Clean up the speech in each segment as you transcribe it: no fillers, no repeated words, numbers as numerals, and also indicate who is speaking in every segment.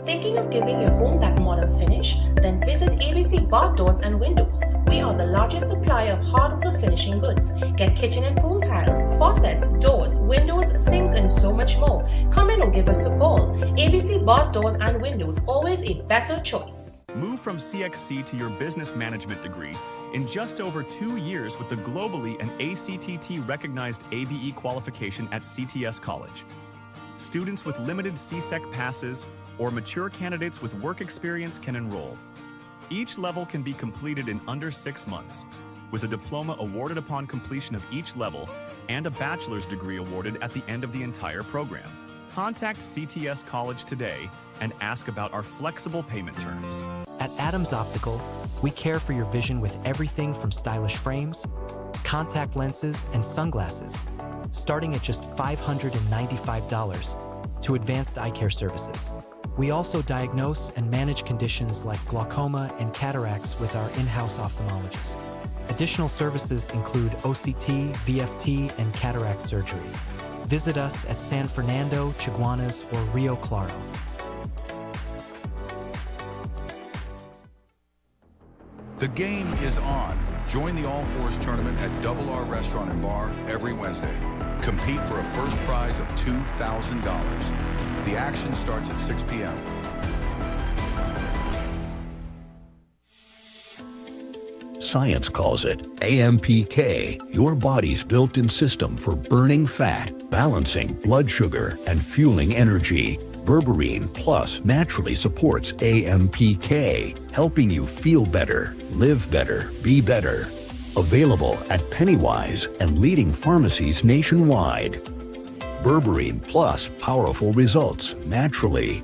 Speaker 1: Thinking of giving your home that modern finish? Then visit ABC Bath Doors and Windows. We are the largest supplier of hardwood finishing goods. Get kitchen and pool tiles, faucets, doors, windows, sinks, and so much more. Come in or give us a call. ABC Bath Doors and Windows, always a better choice.
Speaker 2: Move from CXC to your business management degree in just over 2 years with the globally and ACTT recognized ABE qualification at CTS College. Students with limited CSEC passes or mature candidates with work experience can enroll. Each level can be completed in under 6 months, with a diploma awarded upon completion of each level and a bachelor's degree awarded at the end of the entire program. Contact CTS College today and ask about our flexible payment terms.
Speaker 3: At Adams Optical, we care for your vision with everything from stylish frames, contact lenses, and sunglasses, starting at just $595, to advanced eye care services. We also diagnose and manage conditions like glaucoma and cataracts with our in-house ophthalmologist. Additional services include OCT, VFT, and cataract surgeries. Visit us at San Fernando, Chaguanas, or Rio Claro.
Speaker 4: The game is on. Join the All Fours tournament at Double R Restaurant and Bar every Wednesday. Compete for a first prize of $2,000. The action starts at 6 p.m.
Speaker 5: Science calls it AMPK, your body's built-in system for burning fat, balancing blood sugar, and fueling energy. Berberine Plus naturally supports AMPK, helping you feel better, live better, be better. Available at Pennywise and leading pharmacies nationwide. Berberine Plus, powerful results naturally.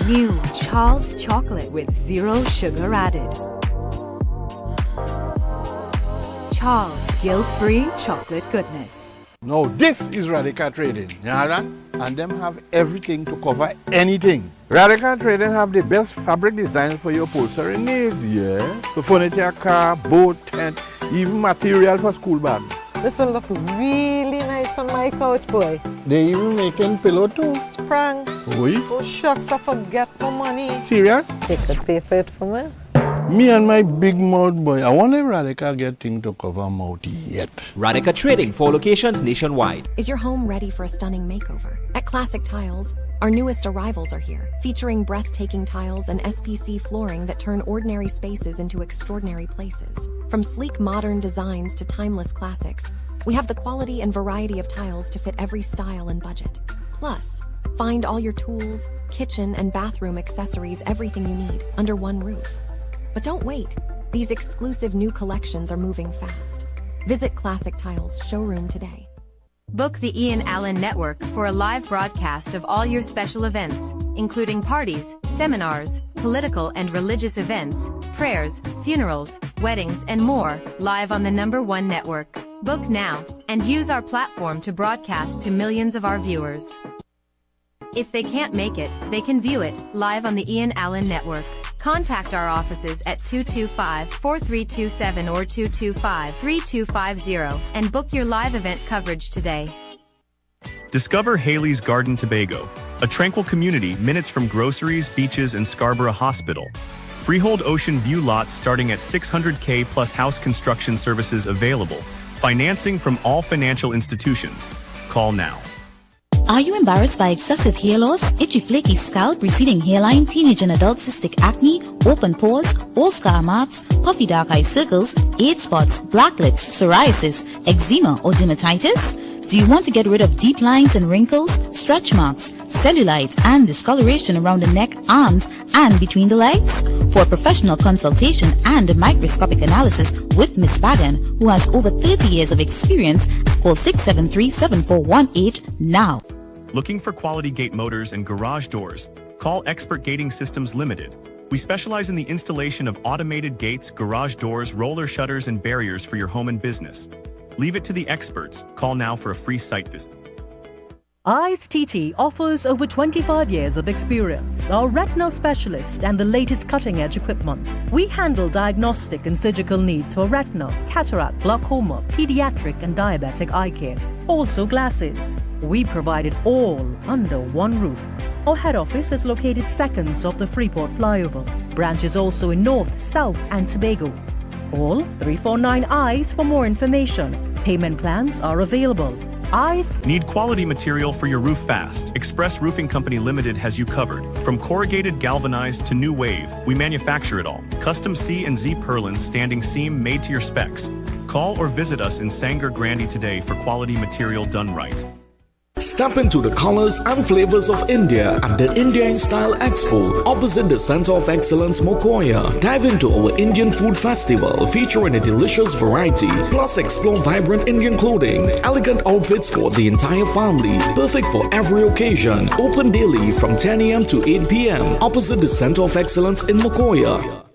Speaker 6: New Charles chocolate with 0 sugar added. Charles guilt-free chocolate goodness.
Speaker 7: Now this is Radical Trading, you know that? And them have everything to cover anything. Radical Trading have the best fabric designs for your upholstery needs, yeah? So furniture, car, boat, tent, even material for school bags.
Speaker 8: This will look really nice on my couch, boy.
Speaker 7: They even making pillow too.
Speaker 8: Sprang.
Speaker 7: Oui?
Speaker 8: Oh shucks, I forget my money.
Speaker 7: Serious?
Speaker 8: They could pay for it for me.
Speaker 7: Me and my big mouth boy, I wonder if Radical get thing to cover mouth yet.
Speaker 9: Radical Trading, 4 locations nationwide.
Speaker 10: Is your home ready for a stunning makeover? At Classic Tiles, our newest arrivals are here, featuring breathtaking tiles and SPC flooring that turn ordinary spaces into extraordinary places. From sleek modern designs to timeless classics, we have the quality and variety of tiles to fit every style and budget. Plus, find all your tools, kitchen and bathroom accessories, everything you need, under one roof. But don't wait. These exclusive new collections are moving fast. Visit Classic Tiles showroom today.
Speaker 11: Book the I.A.N Network for a live broadcast of all your special events, including parties, seminars, political and religious events, prayers, funerals, weddings, and more, live on the #1 network. Book now and use our platform to broadcast to millions of our viewers. If they can't make it, they can view it live on the I.A.N Network. Contact our offices at 225-4327 or 225-3250 and book your live event coverage today.
Speaker 2: Discover Haley's Garden Tobago, a tranquil community minutes from groceries, beaches, and Scarborough Hospital. Freehold ocean view lots starting at $600K plus house construction services available. Financing from all financial institutions. Call now.
Speaker 12: Are you embarrassed by excessive hair loss, itchy flaky scalp, receding hairline, teenage and adult cystic acne, open pores, old scar marks, puffy dark eye circles, age spots, black lips, psoriasis, eczema or dermatitis? Do you want to get rid of deep lines and wrinkles, stretch marks, cellulite, and discoloration around the neck, arms, and between the legs? For professional consultation and microscopic analysis with Miss Bagan, who has over 30 years of experience, call 673-7418 now.
Speaker 2: Looking for quality gate motors and garage doors? Call Expert Gating Systems Limited. We specialize in the installation of automated gates, garage doors, roller shutters, and barriers for your home and business. Leave it to the experts. Call now for a free site visit.
Speaker 13: I.A.N TT offers over 25 years of experience, are retinal specialist and the latest cutting-edge equipment. We handle diagnostic and surgical needs for retinal, cataract, glaucoma, pediatric and diabetic eye care. Also glasses. We provide it all under one roof. Our head office is located seconds off the Freeport flyover. Branches also in North, South and Tobago. Call 349 eyes for more information. Payment plans are available.
Speaker 2: Need quality material for your roof fast? Express Roofing Company Limited has you covered. From corrugated galvanized to new wave, we manufacture it all. Custom C and Z purlins standing seam made to your specs. Call or visit us in Sanger Grande today for quality material done right.
Speaker 14: Step into the colors and flavors of India at the India in Style Expo opposite the Center of Excellence Mokoya. Dive into our Indian Food Festival featuring a delicious variety, plus explore vibrant Indian clothing, elegant outfits for the entire family, perfect for every occasion. Open daily from 10 a.m. to 8 p.m. opposite the Center of Excellence in Mokoya.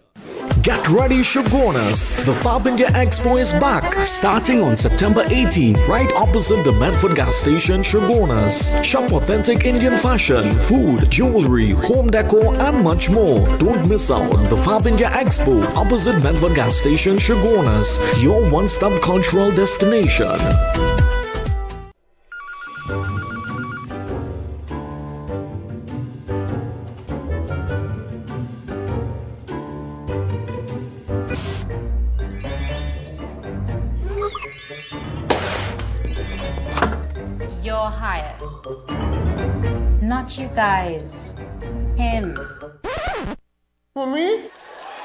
Speaker 14: Get ready, Shogunas! The Fab India Expo is back, starting on September 18th, right opposite the Medford gas station, Shogunas. Shop authentic Indian fashion, food, jewelry, home decor, and much more. Don't miss out on the Fab India Expo opposite Medford gas station, Shogunas, your one-stop cultural destination.
Speaker 15: You're hired. Not you guys. Him.
Speaker 7: For me?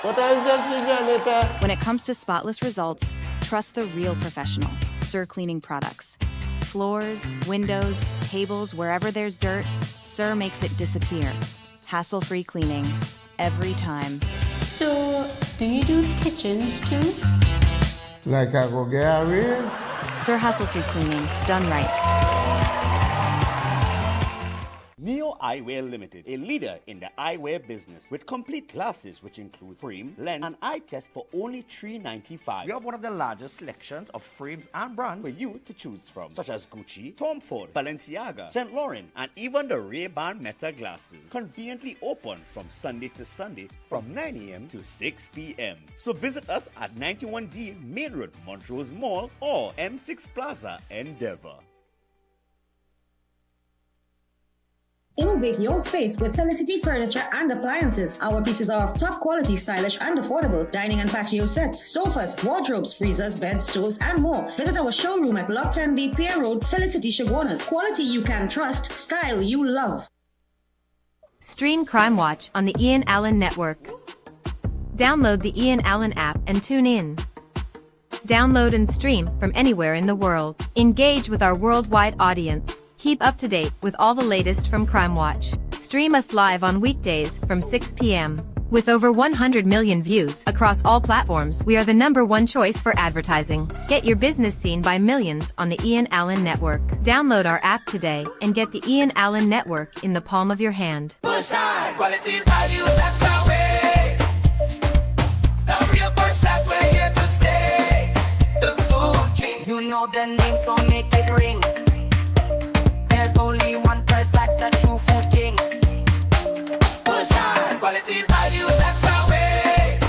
Speaker 7: What I just later.
Speaker 16: When it comes to spotless results, trust the real professional, Sir Cleaning Products. Floors, windows, tables, wherever there's dirt, Sir makes it disappear. Hassle-free cleaning, every time.
Speaker 15: So, do you do kitchens too?
Speaker 7: Like I go get a raise?
Speaker 16: Sir Hassle-free cleaning, done right.
Speaker 17: Neo Eyewear Limited, a leader in the eyewear business with complete glasses which include frame, lens, and eye test for only $3.95. We have one of the largest selections of frames and brands for you to choose from, such as Gucci, Tom Ford, Balenciaga, St. Laurent, and even the Ray-Ban Meta glasses. Conveniently open from Sunday to Sunday from 9 a.m. to 6 p.m. So visit us at 91D Main Road, Montrose Mall, or M6 Plaza, Endeavor.
Speaker 18: Innovate your space with Felicity Furniture and Appliances. Our pieces are of top quality, stylish and affordable. Dining and patio sets, sofas, wardrobes, freezers, beds, stoves and more. Visit our showroom at Lot 10B Pier Road, Felicity Shogunas. Quality you can trust, style you love.
Speaker 11: Stream Crime Watch on the I.A.N Network. Download the I.A.N app and tune in. Download and stream from anywhere in the world. Engage with our worldwide audience. Keep up to date with all the latest from Crime Watch. Stream us live on weekdays from 6 p.m. With over 100 million views across all platforms, we are the #1 choice for advertising. Get your business seen by millions on the I.A.N Network. Download our app today and get the I.A.N Network in the palm of your hand.
Speaker 19: Quality value, that's our way. The real Bushside, we're here to stay. The Food King, you know the name, so make it ring. There's only one person, the true Food King. Bushside, quality value, that's our way.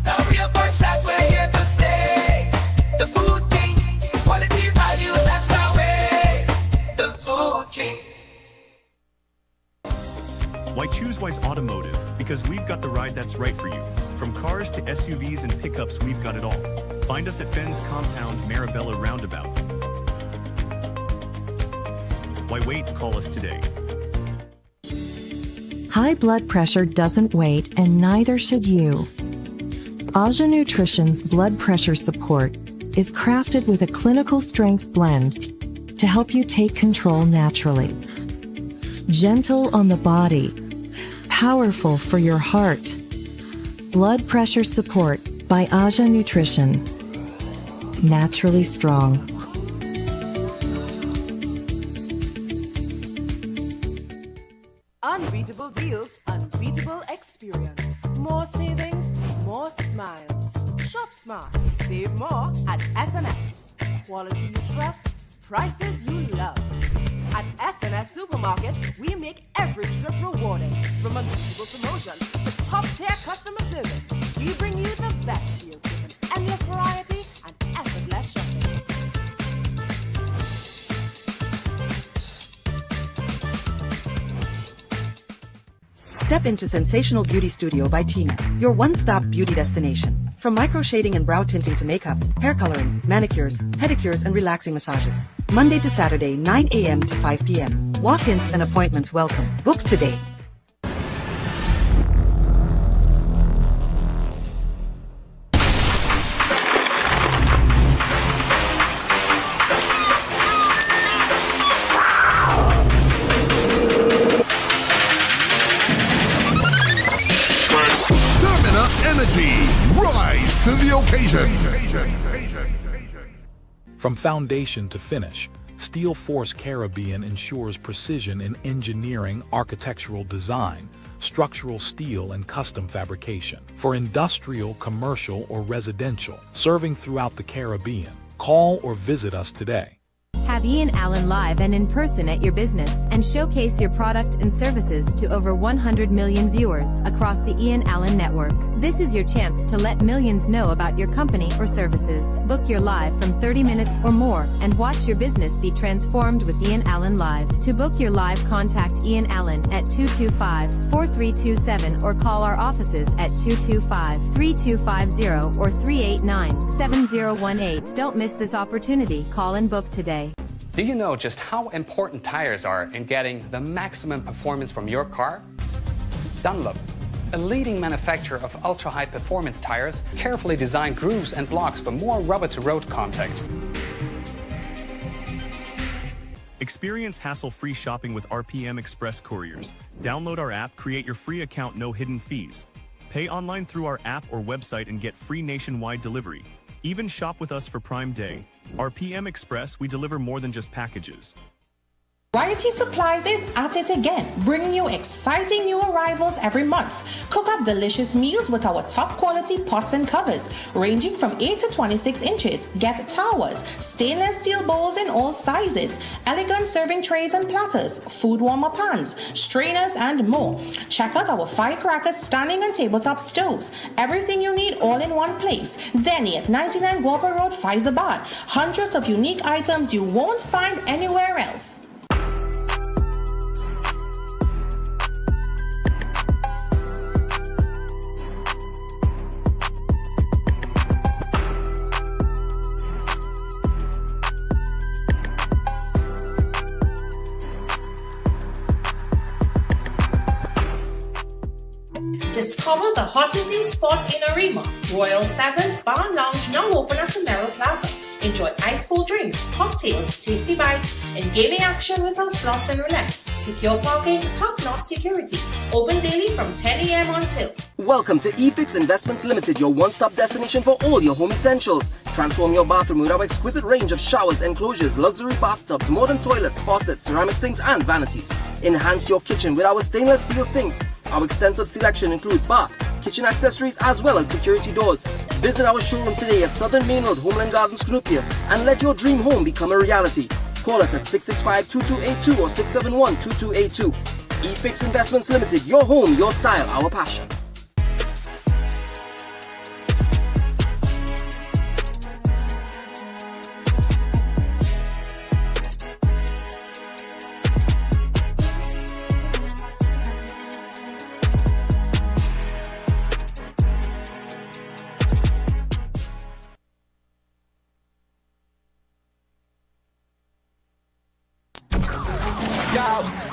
Speaker 19: The real Bushside, we're here to stay. The Food King, quality value, that's our way. The Food King.
Speaker 2: Why choose Wise Automotive? Because we've got the ride that's right for you. From cars to SUVs and pickups, we've got it all. Find us at Fens Compound, Marabella Roundabout. Why wait? Call us today.
Speaker 20: High blood pressure doesn't wait, and neither should you. Aja Nutrition's blood pressure support is crafted with a clinical strength blend to help you take control naturally. Gentle on the body, powerful for your heart. Blood pressure support by I.A.N Nutrition. Naturally strong.
Speaker 21: Unbeatable deals, unbeatable experience. More savings, more smiles. Shop smart, save more at S&S. Quality you trust, prices you love. At S&S Supermarket, we make every trip rewarding. From unbeatable promotion to top-tier customer service, we bring you the best deals with an endless variety and effortless shopping.
Speaker 22: Step into Sensational Beauty Studio by Tina, your one-stop beauty destination. From micro shading and brow tinting to makeup, hair coloring, manicures, pedicures, and relaxing massages. Monday to Saturday, 9 a.m. to 5 p.m. Walk-ins and appointments welcome. Book today.
Speaker 23: Rise to the occasion.
Speaker 24: From foundation to finish, Steel Force Caribbean ensures precision in engineering, architectural design, structural steel, and custom fabrication. For industrial, commercial, or residential, serving throughout the Caribbean, call or visit us today.
Speaker 11: Have Ian live and in person at your business and showcase your product and services to over 100 million viewers across the Ian network. This is your chance to let millions know about your company or services. Book your live from 30 minutes or more and watch your business be transformed with Ian Live. To book your live, contact Ian at 225-4327 or call our offices at 225-3250 or 389-7018. Don't miss this opportunity. Call and book today.
Speaker 25: Do you know just how important tires are in getting the maximum performance from your car? Dunlop, a leading manufacturer of ultra-high performance tires, carefully designed grooves and blocks for more rubber-to-road contact.
Speaker 2: Experience hassle-free shopping with RPM Express Couriers. Download our app, create your free account, no hidden fees. Pay online through our app or website and get free nationwide delivery. Even shop with us for Prime Day. RPM Express, we deliver more than just packages.
Speaker 1: Variety Supplies is at it again, bringing you exciting new arrivals every month. Cook up delicious meals with our top quality pots and covers, ranging from 8 to 26 inches. Get towers, stainless steel bowls in all sizes, elegant serving trays and platters, food warmer pans, strainers, and more. Check out our firecrackers, standing and tabletop stoves. Everything you need all in one place. Denny at 99 Guapa Road, Faizabad. Hundreds of unique items you won't find anywhere else. Discover the hottest new spots in Arima. Royal Sevens Bar and Lounge now open at Samero Plaza. Enjoy ice cold drinks, cocktails, tasty bites, and gaming action with our slots and roulette. Secure parking, top-notch security. Open daily from 10 a.m. until.
Speaker 26: Welcome to eFix Investments Limited, your one-stop destination for all your home essentials. Transform your bathroom with our exquisite range of showers, enclosures, luxury bathtubs, modern toilets, faucets, ceramic sinks, and vanities. Enhance your kitchen with our stainless steel sinks. Our extensive selection includes bath, kitchen accessories, as well as security doors. Visit our showroom today at Southern Main Road, Homeland Gardens, Cunupia, and let your dream home become a reality. Call us at 665-2282 or 671-2282. eFix Investments Limited, your home, your style, our passion.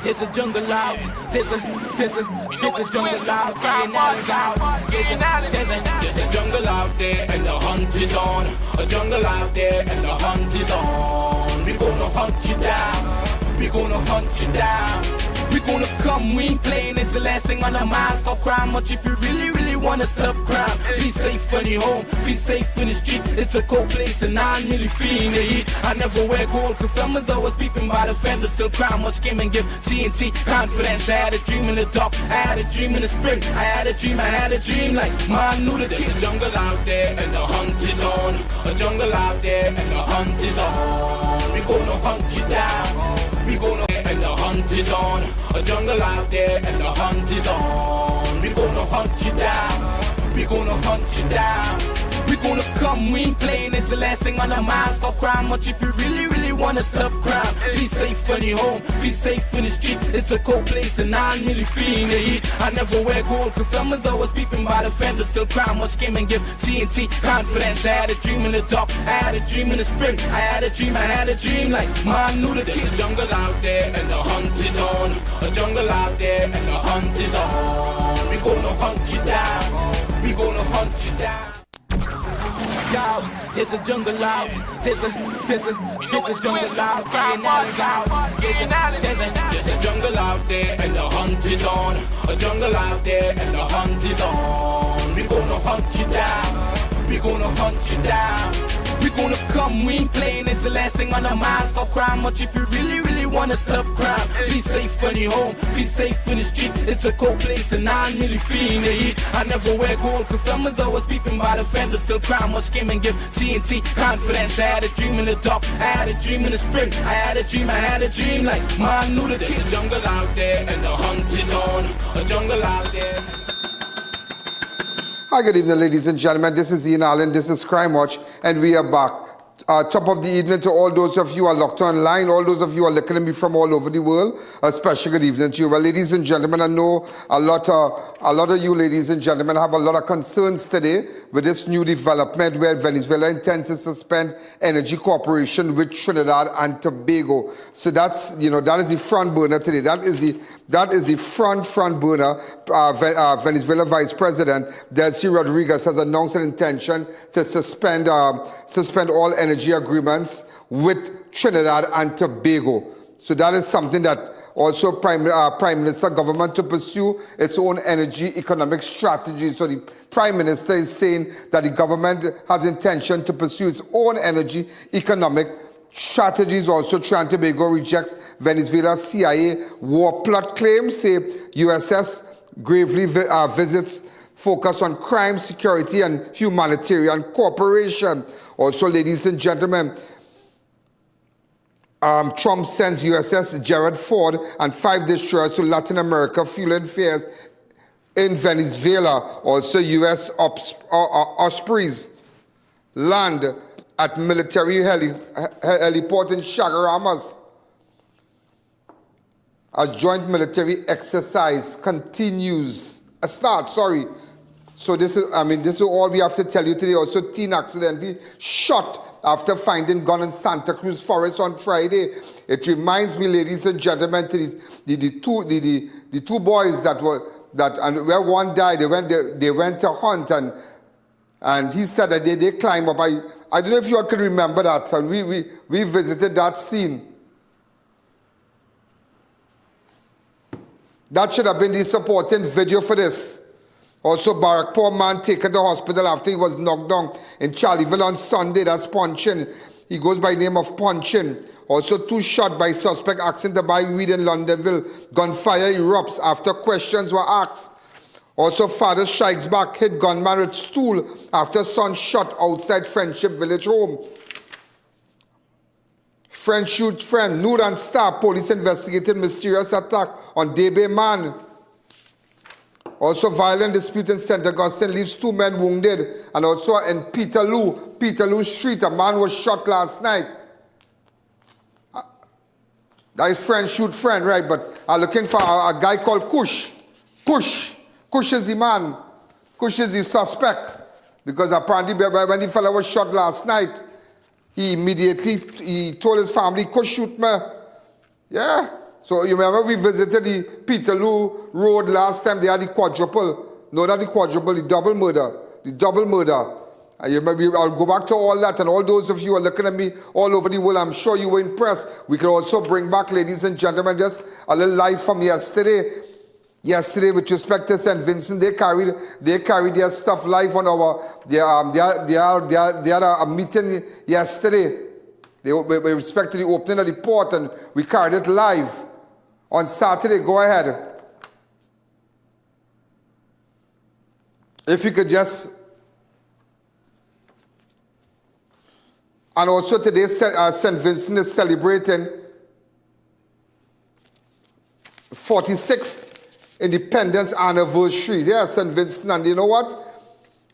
Speaker 27: There's a jungle out,
Speaker 19: there's a jungle out there, Ian out. There's a jungle out there and the hunt is on. A jungle out there and the hunt is on. We gonna hunt you down. We gonna hunt you down. We gonna come, we ain't playing, it's the last thing on our minds. Stop crime much if you really wanna stop crime. Be safe when you're home, be safe in the streets. It's a cold place and I'm really feeling the heat. I never wear gold cause someone's always peeping by the fender. Still crime much game and give TNT confidence. I had a dream in the dark, I had a dream in the spring. I had a dream like man knew that there's a jungle out there and the hunt is on. A jungle out there and the hunt is on. We gonna hunt you down. We gonna and the hunt is on. A jungle out there and the hunt is on. We gonna hunt you down. We gonna hunt you down. We gonna come, we ain't playing, it's the last thing on our minds. Stop crime much if you really wanna stop crime. Be safe when you're home, be safe in the streets. It's a cold place and I'm really feeling the heat. I never wear gold cause someone's always peeping by the fender. Still crime much came and give TNT confidence. I had a dream in the dark, I had a dream in the spring. I had a dream like man knew that there's a jungle out there and the hunt is on. A jungle out there and the hunt is on. We gonna hunt you down. We gonna hunt you down. Yo, there's a jungle out. There's a jungle out. Ian Allen's out. There's a jungle out there and the hunt is on. A jungle out there and the hunt is on. We gonna hunt you down. We gonna hunt you down. We gonna come, we ain't playing, it's the last thing on our minds. Stop crime much if you really wanna stop crime. Be safe when you're home, be safe in the streets. It's a cold place and I'm really feeling the heat. I never wear gold cause someone's always peeping by the fender. Still crime much came and give TNT confidence. I had a dream in the dark, I had a dream in the spring. I had a dream like man knew that there's a jungle out there and the hunt is on. A jungle out there.
Speaker 3: Hi, good evening, ladies and gentlemen. This is I.A.N, this is Crime Watch, and we are back. Top of the evening to all those of you who are locked online, all those of you who are looking at me from all over the world. A special good evening to you. Well, ladies and gentlemen, I know a lot of you, ladies and gentlemen, have a lot of concerns today with this new development where Venezuela intends to suspend energy cooperation with Trinidad and Tobago. So that's, that is the front burner today. That is the front burner. Venezuela Vice President Delcy Rodríguez has announced an intention to suspend all energy agreements with Trinidad and Tobago. So that is something that also Prime Minister government to pursue its own energy economic strategy. So the Prime Minister is saying that the government has intention to pursue its own energy economic strategies. Also, Trinidad and Tobago rejects Venezuela's CIA war plot claims, say USS gravely visits focus on crime, security, and humanitarian cooperation. Also, ladies and gentlemen, Trump sends USS Gerald Ford and 5 destroyers to Latin America, fueling fears in Venezuela. Also, U.S. Ospreys land at military heliport in Chagaramas. A joint military exercise continues. So this is all we have to tell you today. Also, teen accidentally shot after finding gun in Santa Cruz Forest on Friday. It reminds me, ladies and gentlemen, to the two boys and where one died. They went to hunt and he said that they climbed up. I don't know if you all can remember that. And we visited that scene. That should have been the supporting video for this. Also, Barack, poor man, taken to hospital after he was knocked down in Charlieville on Sunday. That's Ponchin. He goes by name of Ponchin. Also, 2 shot by suspect asking to buy weed in Londonville. Gunfire erupts after questions were asked. Also, father strikes back, hit gunman with stool after son shot outside Friendship Village home. Friend shoot friend, nude and stab. Police investigated mysterious attack on Debe man. Also, violent dispute in St. Augustine leaves 2 men wounded. And also in Peterloo Street, a man was shot last night. That is friend shoot friend, right? But I'm looking for a guy called Kush. Kush is the man. Kush is the suspect. Because apparently when the fellow was shot last night, he told his family, Kush shoot me. Yeah. So you remember we visited the Peterloo Road last time. They had the quadruple. No, not the quadruple, the double murder. The double murder. You remember, I'll go back to all that, and all those of you who are looking at me all over the world, I'm sure you were impressed. We could also bring back, ladies and gentlemen, just a little life from yesterday. Yesterday, with respect to St. Vincent, they carried their stuff live on our. They had a meeting yesterday. With respect to the opening of the port, and we carried it live on Saturday. Go ahead. If you could just. And also today, St. Vincent is celebrating 46th Independence Anniversary. Yeah, St. Vincent. And you know what?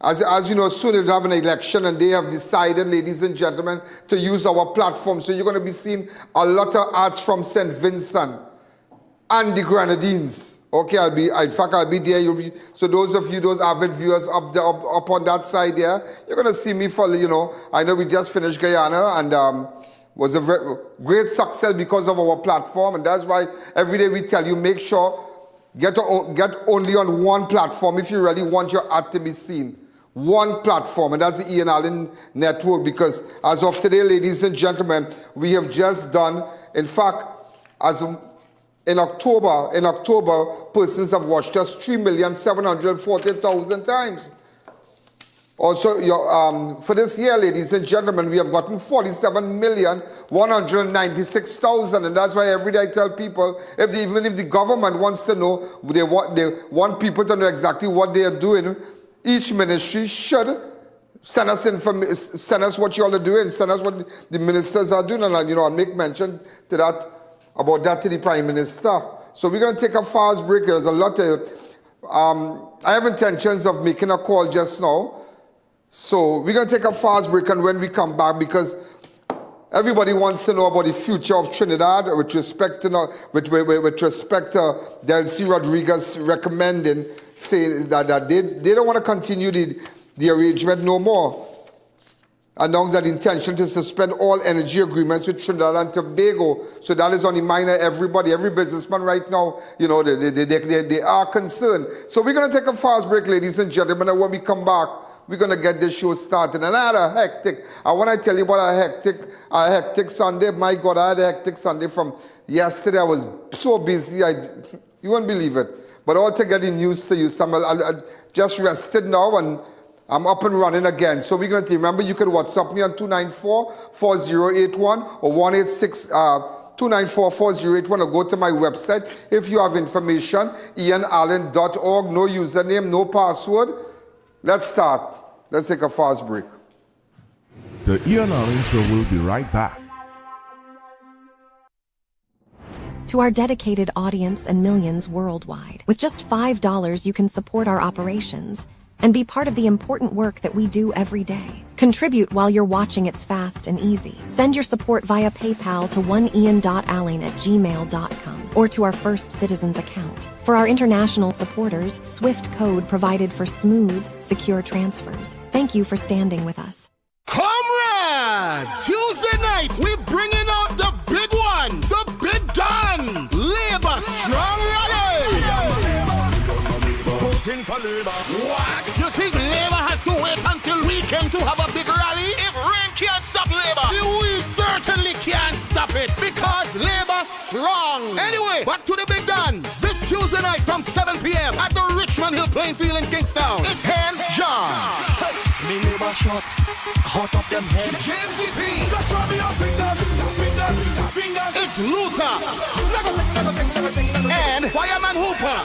Speaker 3: As you know, soon they'll have an election, and they have decided, ladies and gentlemen, to use our platform. So you're going to be seeing a lot of ads from St. Vincent and the Grenadines. Okay, I'll be there. You'll be, so those of you, those avid viewers up on that side there, you're going to see me for, you know, I know we just finished Guyana, and was a very great success because of our platform. And that's why every day we tell you, make sure, get only on one platform if you really want your ad to be seen. One platform, and that's the I.A.N network, because as of today, ladies and gentlemen, we have just done, in fact, in October, persons have watched us 3,740,000 times. Also, for this year, ladies and gentlemen, we have gotten 47,196,000, and that's why every day I tell people, even if the government wants to know, they want people to know exactly what they are doing. Each ministry should send us what you all are doing, send us what the ministers are doing, and I'll make mention to that, about that to the Prime Minister. So we're going to take a fast break. There's a lot of, I have intentions of making a call just now. So we're going to take a fast break, and when we come back, because everybody wants to know about the future of Trinidad with respect to Delcy Rodríguez recommending, saying that they don't want to continue the arrangement no more. Announced that intention to suspend all energy agreements with Trinidad and Tobago. So that is on the mind of everybody, every businessman right now. You know, they are concerned. So we're going to take a fast break, ladies and gentlemen, and when we come back, we're going to get this show started. And I had a hectic, I want to tell you about a hectic Sunday. My God, I had a hectic Sunday from yesterday. I was so busy, you won't believe it. But all to get the news to you, I just rested now, and I'm up and running again. So we're going to remember, you can WhatsApp me on 294-4081 or 186-294-4081, or go to my website if you have information, ianalleyne.org. No username, no password. Let's start. Let's take a fast break.
Speaker 4: The I.A.N show will be right back.
Speaker 10: To our dedicated audience and millions worldwide, with just $5 you can support our operations and be part of the important work that we do every day. Contribute while you're watching. It's fast and easy. Send your support via PayPal to oneian.alleyne@gmail.com or to our First Citizens account. For our international supporters, SWIFT code provided for smooth, secure transfers. Thank you for standing with us.
Speaker 5: Comrades! Tuesday night, we're bringing out the big ones, the big guns! Labor Strong Rally! You think Labour has to wait until weekend to have a big rally? If rain can't stop Labour, we certainly can't stop it, because Labour strong. Anyway, back to the big guns. This Tuesday night from 7 p.m. at the Richmond Hill playing field in Kingstown. It's Hands John.
Speaker 19: Me Labour shot, hot up them head.
Speaker 5: James E.P.
Speaker 19: Just show me your fingers.
Speaker 5: It's Luther. And Fireman Hooper.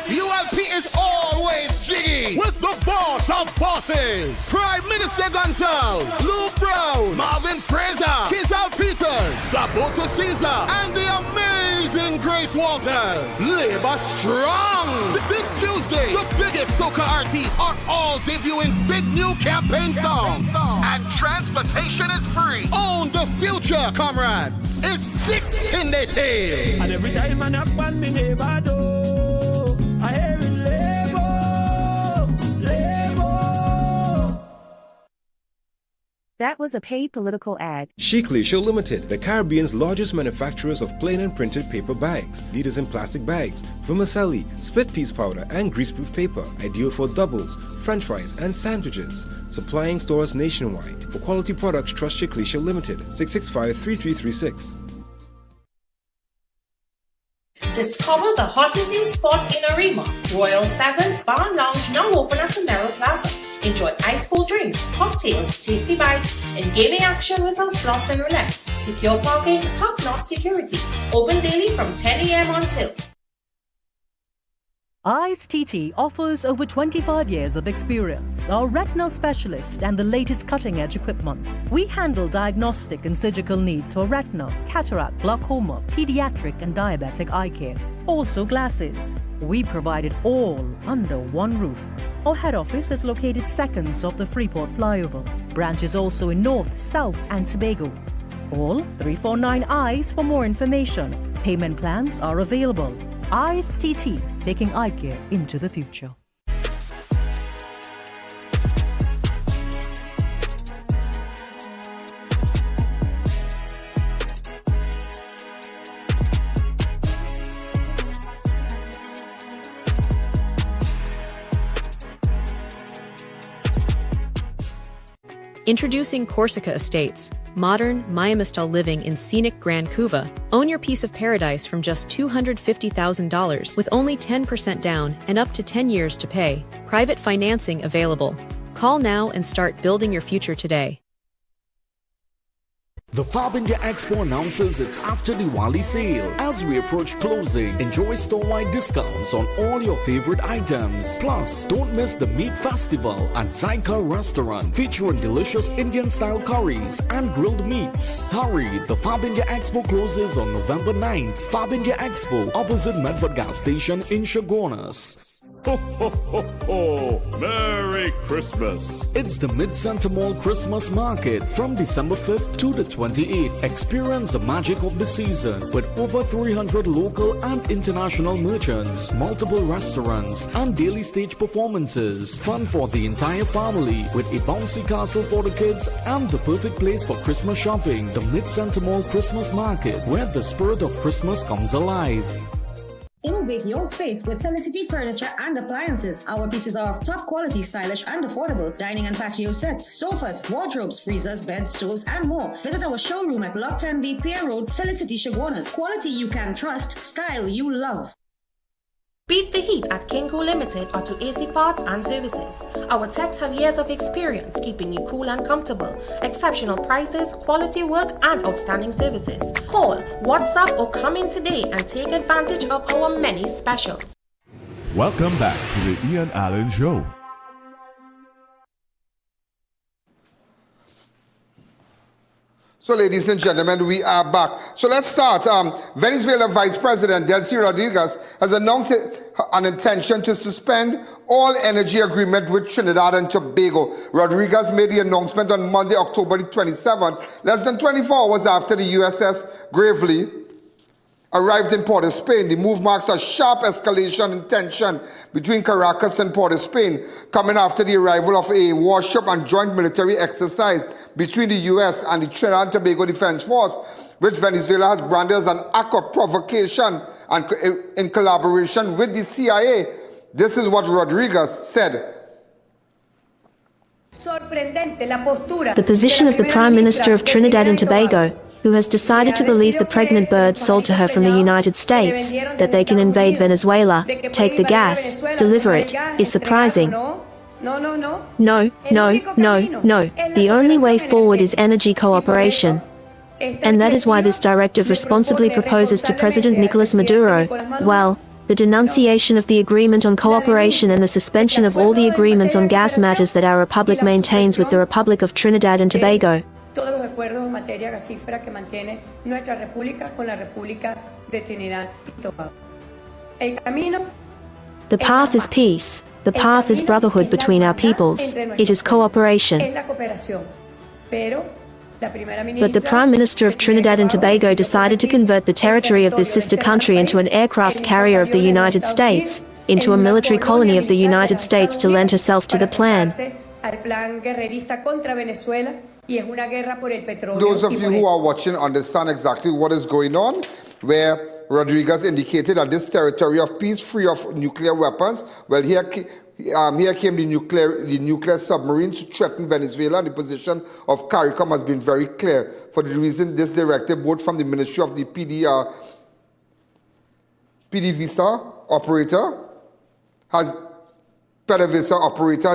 Speaker 5: ULP is always jiggy with the boss of bosses, Prime Minister Gonzal, Luke Brown, Marvin Fraser, Kizal Peters, Saboto Caesar, and the amazing Grace Walters. Labour strong. This Tuesday, the biggest soca artists are all debuting big new campaign songs, and transportation is free. Own the future, comrades. It's 6 in the tail.
Speaker 19: And every time I knock on me neighbor door, I hear it, Labour.
Speaker 6: That was a paid political ad.
Speaker 8: Sheikleisha Limited, the Caribbean's largest manufacturers of plain and printed paper bags, leaders in plastic bags, vermicelli, split piece powder, and greaseproof paper, ideal for doubles, french fries, and sandwiches. Supplying stores nationwide. For quality products, trust Sheikleisha Limited, 665-3336.
Speaker 1: Discover the hottest new spot in Arima. Royal Sevens Bar and Lounge now open at Tamero Plaza. Enjoy ice cold drinks, cocktails, tasty bites, and gaming action with our slots and roulette. Secure parking, top-notch security. Open daily from 10 a.m. until.
Speaker 9: I.A.N offers over 25 years of experience, are retinal specialist and the latest cutting-edge equipment. We handle diagnostic and surgical needs for retinal, cataract, glaucoma, pediatric and diabetic eye care. Also glasses. We provide it all under one roof. Our head office is located seconds off the Freeport flyover. Branches also in North, South and Tobago. Call 349 eyes for more information. Payment plans are available. I.A.N, taking eye care into the future.
Speaker 12: Introducing Corsica Estates, modern, Miami-style living in scenic Grand Couva. Own your piece of paradise from just $250,000 with only 10% down and up to 10 years to pay. Private financing available. Call now and start building your future today.
Speaker 14: The Fab India Expo announces its after Diwali sale. As we approach closing, enjoy store-wide discounts on all your favorite items. Plus, don't miss the Meat Festival at Zyka Restaurant, featuring delicious Indian-style curries and grilled meats. Hurry, the Fab India Expo closes on November 9th. Fab India Expo, opposite Medford Gas Station in Chaguanas.
Speaker 13: Ho, ho, ho, ho! Merry Christmas!
Speaker 14: It's the Mid-Center Mall Christmas Market from December 5th to the 28th. Experience the magic of the season with over 300 local and international merchants, multiple restaurants, and daily stage performances. Fun for the entire family with a bouncy castle for the kids and the perfect place for Christmas shopping. The Mid-Center Mall Christmas Market, where the spirit of Christmas comes alive.
Speaker 18: Innovate your space with Felicity Furniture and Appliances. Our pieces are of top quality, stylish and affordable. Dining and patio sets, sofas, wardrobes, freezers, beds, stoves and more. Visit our showroom at Lot 10B Pier Road, Felicity Chaguanas. Quality you can trust, style you love.
Speaker 1: Beat the heat at Kinko Limited Auto AC Parts and Services. Our techs have years of experience keeping you cool and comfortable. Exceptional prices, quality work, and outstanding services. Call, WhatsApp, or come in today and take advantage of our many specials.
Speaker 4: Welcome back to the I.A.N Show.
Speaker 3: So, ladies and gentlemen, we are back. So let's start. Venezuela Vice President Delcy Rodríguez has announced an intention to suspend all energy agreement with Trinidad and Tobago. Rodríguez made the announcement on Monday, October 27th, less than 24 hours after the USS Gravely arrived in Port of Spain. The move marks a sharp escalation in tension between Caracas and Port of Spain, coming after the arrival of a warship and joint military exercise between the U.S. and the Trinidad and Tobago Defense Force, which Venezuela has branded as an act of provocation and in collaboration with the CIA. This is what Rodríguez said.
Speaker 23: The position of the Prime Minister of Trinidad and Tobago, who has decided to believe the pregnant bird sold to her from the United States, that they can invade Venezuela, take the gas, deliver it, is surprising. No. The only way forward is energy cooperation. And that is why this directive responsibly proposes to President Nicolas Maduro, well, the denunciation of the agreement on cooperation and the suspension of all the agreements on gas matters that our republic maintains with the Republic of Trinidad and Tobago.
Speaker 27: Todos los acuerdos en materia gasífera que mantiene nuestra república con la República de Trinidad y Tobago. El camino.
Speaker 23: The path is peace. The path is brotherhood between our peoples. It is cooperation. But the Prime Minister of Trinidad and Tobago decided to convert the territory of this sister country into an aircraft carrier of the United States, into a military colony of the United States to lend herself to the plan.
Speaker 27: y es una guerra por el petróleo.
Speaker 3: Those of you who are watching understand exactly what is going on, where Rodríguez indicated that this territory of peace, free of nuclear weapons, well, here came the nuclear submarine to threaten Venezuela, and the position of CARICOM has been very clear. For the reason this directive, both from the Ministry of the PDVSA operator has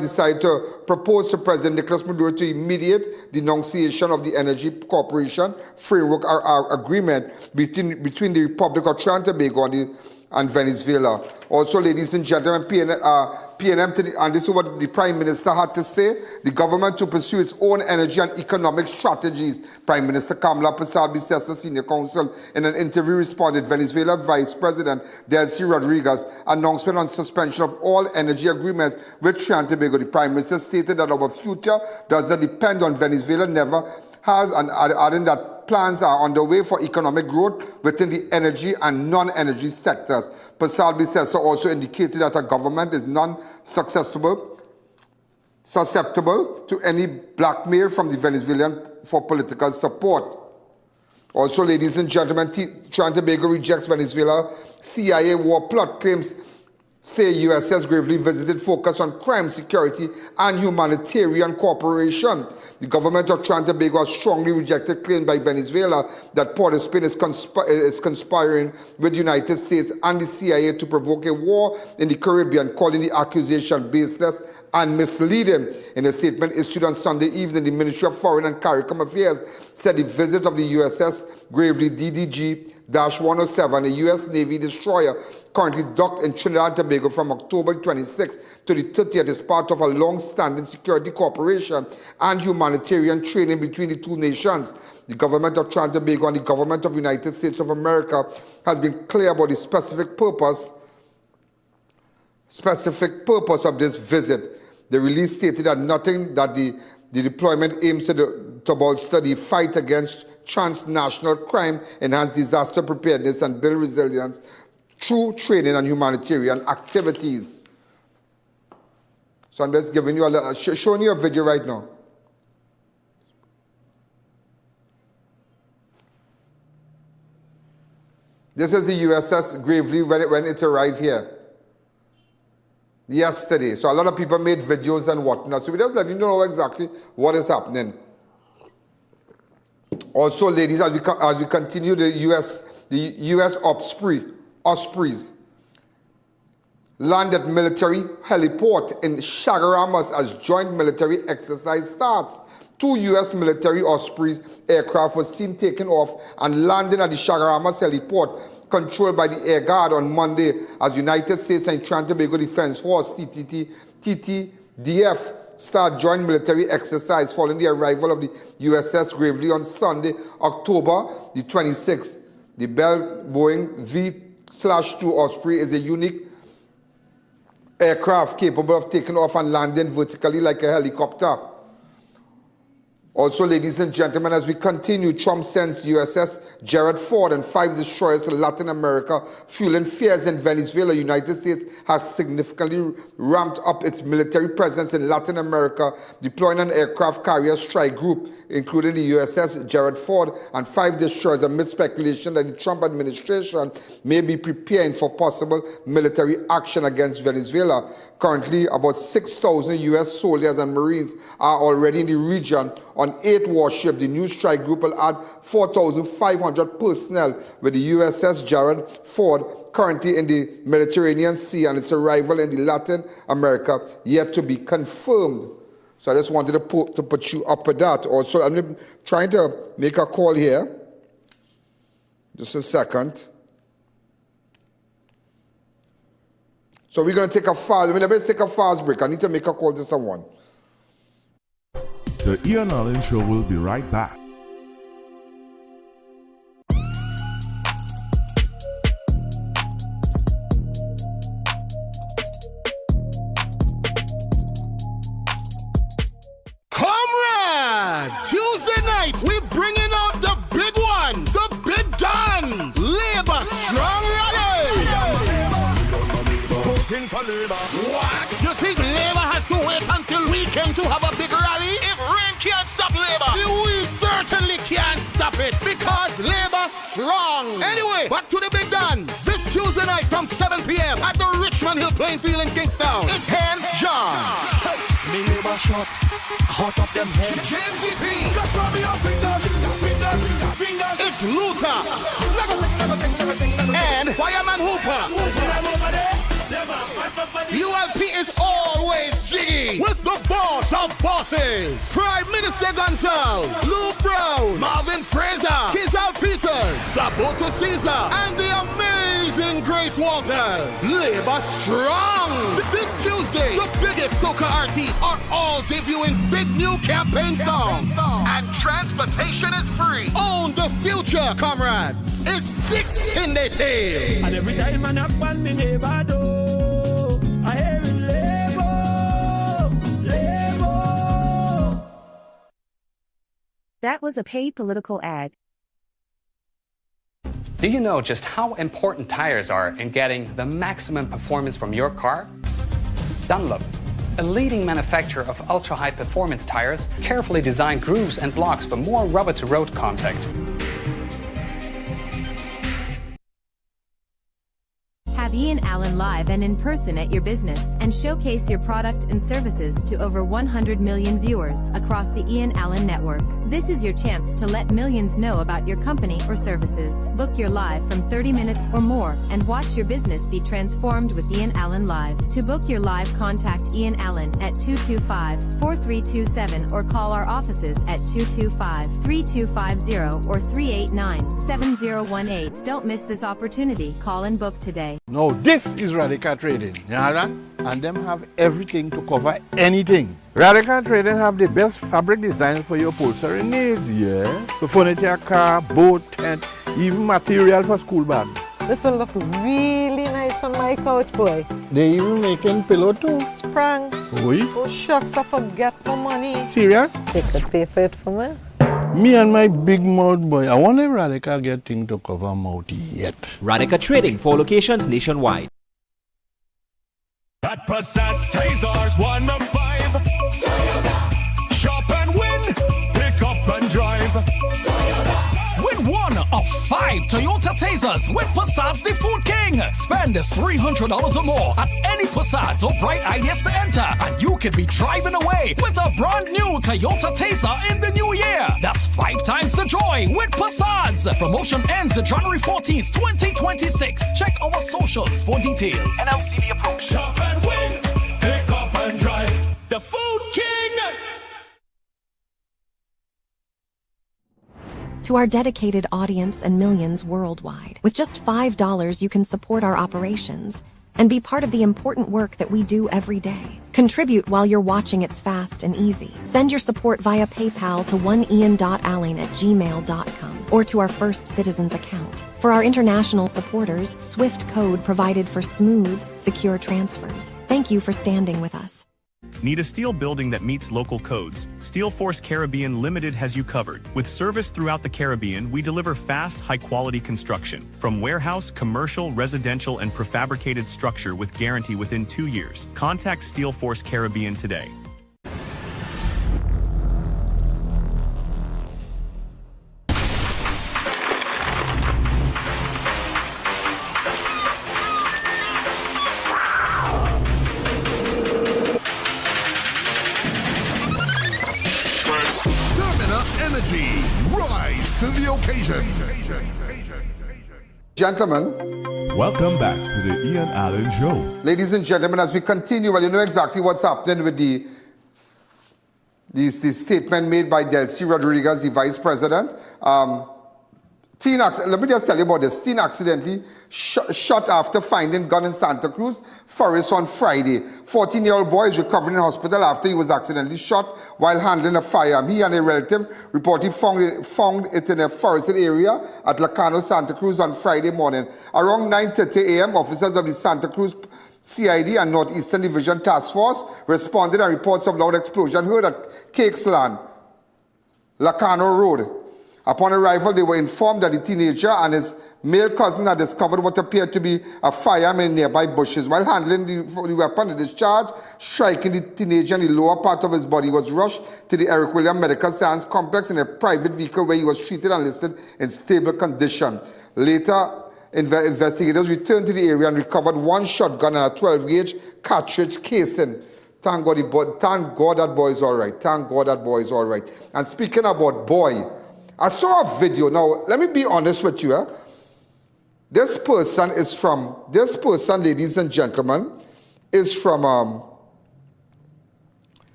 Speaker 3: decided to propose to President Nicolas Maduro to immediate denunciation of the Energy Corporation Framework Agreement between the Republic of Trinidad and Tobago and Venezuela. Also, ladies and gentlemen, PNM, and this is what the Prime Minister had to say, the government to pursue its own energy and economic strategies. Prime Minister Kamala Persad-Bissessar Senior Counsel in an interview responded, Venezuela Vice President Delcy Rodríguez announcement on suspension of all energy agreements with Trinidad and Tobago. The Prime Minister stated that our future does not depend on Venezuela, never has, and adding that plans are underway for economic growth within the energy and non-energy sectors. Persad-Bissessar also indicated that our government is susceptible to any blackmail from the Venezuelan for political support. Also, ladies and gentlemen, Trinidad and Tobago rejects Venezuela CIA war plot claims. Say USS gravely visited focus on crime, security, and humanitarian cooperation. The government of Trinidad and Tobago has strongly rejected claims by Venezuela that Port of Spain is conspiring with the United States and the CIA to provoke a war in the Caribbean, calling the accusation baseless and misleading. In a statement issued on Sunday evening, the Ministry of Foreign and CARICOM Affairs said the visit of the USS Gravely DDG-107, a U.S. Navy destroyer currently docked in Trinidad and Tobago from October 26th to the 30th is part of a long-standing security cooperation and humanitarian training between the two nations. The government of Trinidad and Tobago and the government of the United States of America has been clear about the specific purpose of this visit. The release stated that the deployment aims to bolster the fight against transnational crime, enhance disaster preparedness, and build resilience through training and humanitarian activities. So I'm just giving you showing you a video right now. This is the USS Gravely when it arrived here yesterday. So a lot of people made videos and whatnot. So we just let you know exactly what is happening. Also, ladies, as we continue the U.S. Ospreys landed military heliport in Chaguaramas as joint military exercise starts. 2 U.S. military Ospreys aircraft were seen taking off and landing at the Chaguaramas heliport controlled by the Air Guard on Monday as United States and Trinidad and Tobago Defense Force TTDF start joint military exercise following the arrival of the USS Gravely on Sunday, October the 26th. The Bell Boeing V/2 Osprey is a unique aircraft capable of taking off and landing vertically like a helicopter. Also, ladies and gentlemen, as we continue, Trump sends USS Gerald Ford and 5 destroyers to Latin America, fueling fears in Venezuela. United States has significantly ramped up its military presence in Latin America, deploying an aircraft carrier strike group, including the USS Gerald Ford and 5 destroyers, amid speculation that the Trump administration may be preparing for possible military action against Venezuela. Currently, about 6,000 U.S. soldiers and Marines are already in the region on 8 warships. The new strike group will add 4,500 personnel, with the USS Gerald Ford currently in the Mediterranean Sea and its arrival in the Latin America yet to be confirmed. So I just wanted to put you up with that. Also, I'm trying to make a call here. Just a second. So we're going to take a fast, let's take a fast break. I need to make a call to someone.
Speaker 4: The I.A.N Show will be right back.
Speaker 5: Comrades, Tuesday night, we're bringing out the big ones, the big dons, Labor Strong Rally. What? You think Labor has to wait until weekend to have a big rally? If rain can't stop Labor, the strong. Anyway, back to the big dance. This Tuesday night from 7 p.m. at the Richmond Hill playing field in Kingston. It's Hands John.
Speaker 19: Me neighbor shot, hot up them head.
Speaker 5: James E.P.
Speaker 19: Just show me your fingers.
Speaker 5: It's Luther. And Fireman Hooper. ULP is always jiggy with the boss of bosses. Prime Minister Gonzal, Luke Brown, Marvin Fraser, Kizal Peters, Saboto Caesar, and the amazing Grace Walters. Labor strong. This Tuesday, the biggest soca artists are all debuting big new campaign songs. And transportation is free. Own the future, comrades. It's 6 in the tail.
Speaker 19: And every time I knock on me neighbor door, I hear it labor.
Speaker 6: That was a paid political ad.
Speaker 25: Do you know just how important tires are in getting the maximum performance from your car? Dunlop, a leading manufacturer of ultra-high performance tires, carefully designed grooves and blocks for more rubber-to-road contact.
Speaker 11: Have I.A.N live and in person at your business and showcase your product and services to over 100 million viewers across the I.A.N network. This is your chance to let millions know about your company or services. Book your live from 30 minutes or more and watch your business be transformed with I.A.N Live. To book your live, contact I.A.N at 225-4327 or call our offices at 225-3250 or 389-7018. Don't miss this opportunity. Call and book today.
Speaker 7: No, this is Radical Trading, you understand? And them have everything to cover anything. Radical Trading have the best fabric designs for your upholstery needs, yeah? So furniture, car, boat, tent, even material for school bags.
Speaker 15: This will look really nice on my couch, boy.
Speaker 7: They even making pillow too.
Speaker 15: Sprang.
Speaker 7: Oui?
Speaker 15: Oh shucks, I forget the money.
Speaker 7: Serious?
Speaker 15: They could pay for it for me.
Speaker 7: Me and my big mouth boy, I want a Radical get thing to cover mouth yet.
Speaker 16: Radical Trading, 4 locations nationwide.
Speaker 19: At Passat Tasers 1 of 5. Toyota. Shop and win. Pick up and drive. Toyota. Win 1 of 5 Toyota Tasers with Passat's the Food King. Spend $300 or more at any Passat or Bright Ideas to enter, and you could be driving away with a brand new Toyota Taser in the new year. That's 5 times the joy with Passats. Promotion ends January 14th, 2026. Check our socials for details. NLCB approach. Shop and win. Pick up and drive. The Food King.
Speaker 10: To our dedicated audience and millions worldwide, with just $5 you can support our operations and be part of the important work that we do every day. Contribute while you're watching. It's fast and easy. Send your support via PayPal to oneian.allen@gmail.com or to our First Citizens account. For our international supporters, SWIFT code provided for smooth, secure transfers. Thank you for standing with us.
Speaker 2: Need a steel building that meets local codes? Steel Force Caribbean Limited has you covered. With service throughout the Caribbean, we deliver fast, high-quality construction. From warehouse, commercial, residential, and prefabricated structure with guarantee within 2 years. Contact Steel Force Caribbean today.
Speaker 5: Rise to the occasion.
Speaker 3: Gentlemen,
Speaker 4: welcome back to the Ian Allen Show.
Speaker 3: Ladies and gentlemen, as we continue, well, you know exactly what's happening with the statement made by Delcy Rodríguez, the vice president. Let me just tell you about this. Teen accidentally shot after finding gun in Santa Cruz forest on Friday. 14-year-old boy is recovering in hospital after he was accidentally shot while handling a firearm. He and a relative reportedly found it in a forested area at Lacano, Santa Cruz on Friday morning. Around 9:30 a.m., officers of the Santa Cruz CID and Northeastern Division Task Force responded, and reports of loud explosion heard at Cakes Land, Lacano Road. Upon arrival, they were informed that the teenager and his male cousin had discovered what appeared to be a firearm in nearby bushes. While handling the weapon, the discharge, striking the teenager in the lower part of his body, was rushed to the Eric Williams Medical Science Complex in a private vehicle where he was treated and listed in stable condition. Later, investigators returned to the area and recovered one shotgun and a 12-gauge cartridge casing. Thank God that boy is all right. Thank God that boy is all right. And speaking about boy, I saw a video. Now, let me be honest with you. This person, ladies and gentlemen, is from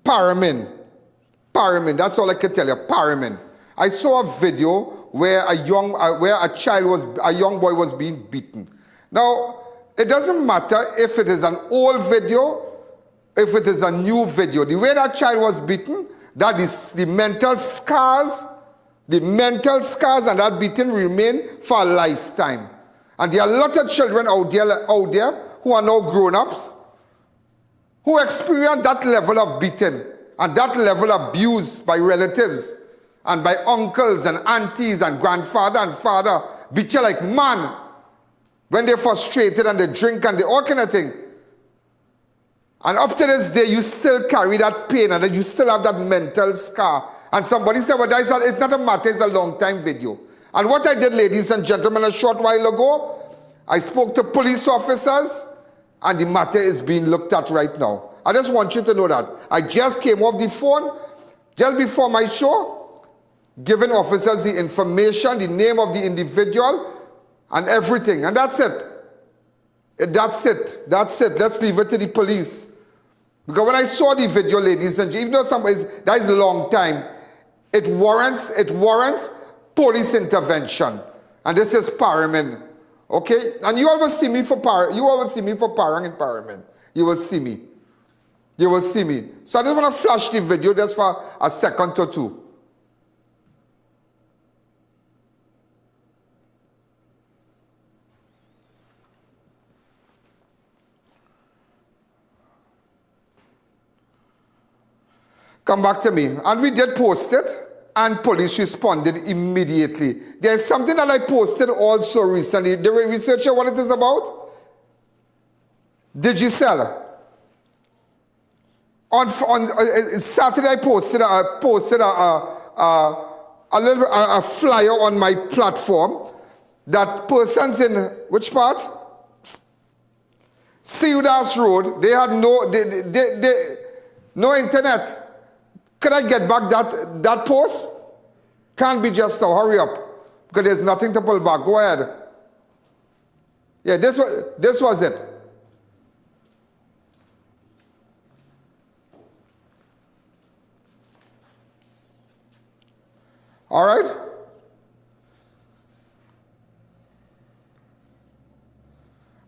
Speaker 3: Paramin. Paramin, that's all I can tell you, Paramin. I saw a video where a young boy was being beaten. Now, it doesn't matter if it is an old video, if it is a new video. The way that child was beaten, that is the mental scars and that beating remain for a lifetime. And there are a lot of children out there who are now grown-ups who experience that level of beating and that level of abuse by relatives and by uncles and aunties and grandfather and father. Beat you like man when they're frustrated and they drink and they all kind of thing. And up to this day, you still carry that pain and you still have that mental scar. And somebody said, well, it's not a matter, it's a long time video. And what I did, ladies and gentlemen, a short while ago, I spoke to police officers and the matter is being looked at right now. I just want you to know that. I just came off the phone just before my show, giving officers the information, the name of the individual and everything. And that's it. That's it. Let's leave it to the police. Because when I saw the video, ladies and gentlemen, even though that is a long time, it warrants police intervention. And this is Paramin. Okay? And you always see me for Parang in Paramin. You will see me. So I just want to flash the video just for a second or two. Come back to me. And we did post it, and police responded immediately. There's something that I posted also recently. The researcher, what it is about? Digicel. On Saturday, I posted a flyer on my platform that persons in which part? Ciudas Road. They had no internet. Could I get back that post? Can't be just now. Hurry up. Because there's nothing to pull back. Go ahead. Yeah, this was it. All right?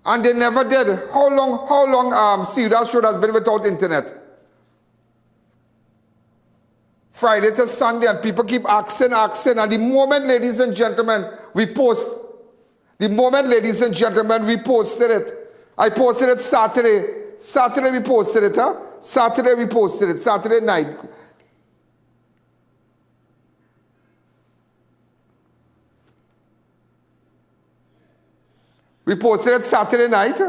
Speaker 3: And they never did. How long Ciudas Road has been without internet? Friday to Sunday, and people keep asking, and the moment, ladies and gentlemen, we posted it. I posted it Saturday. Saturday we posted it, Saturday night. We posted it Saturday night,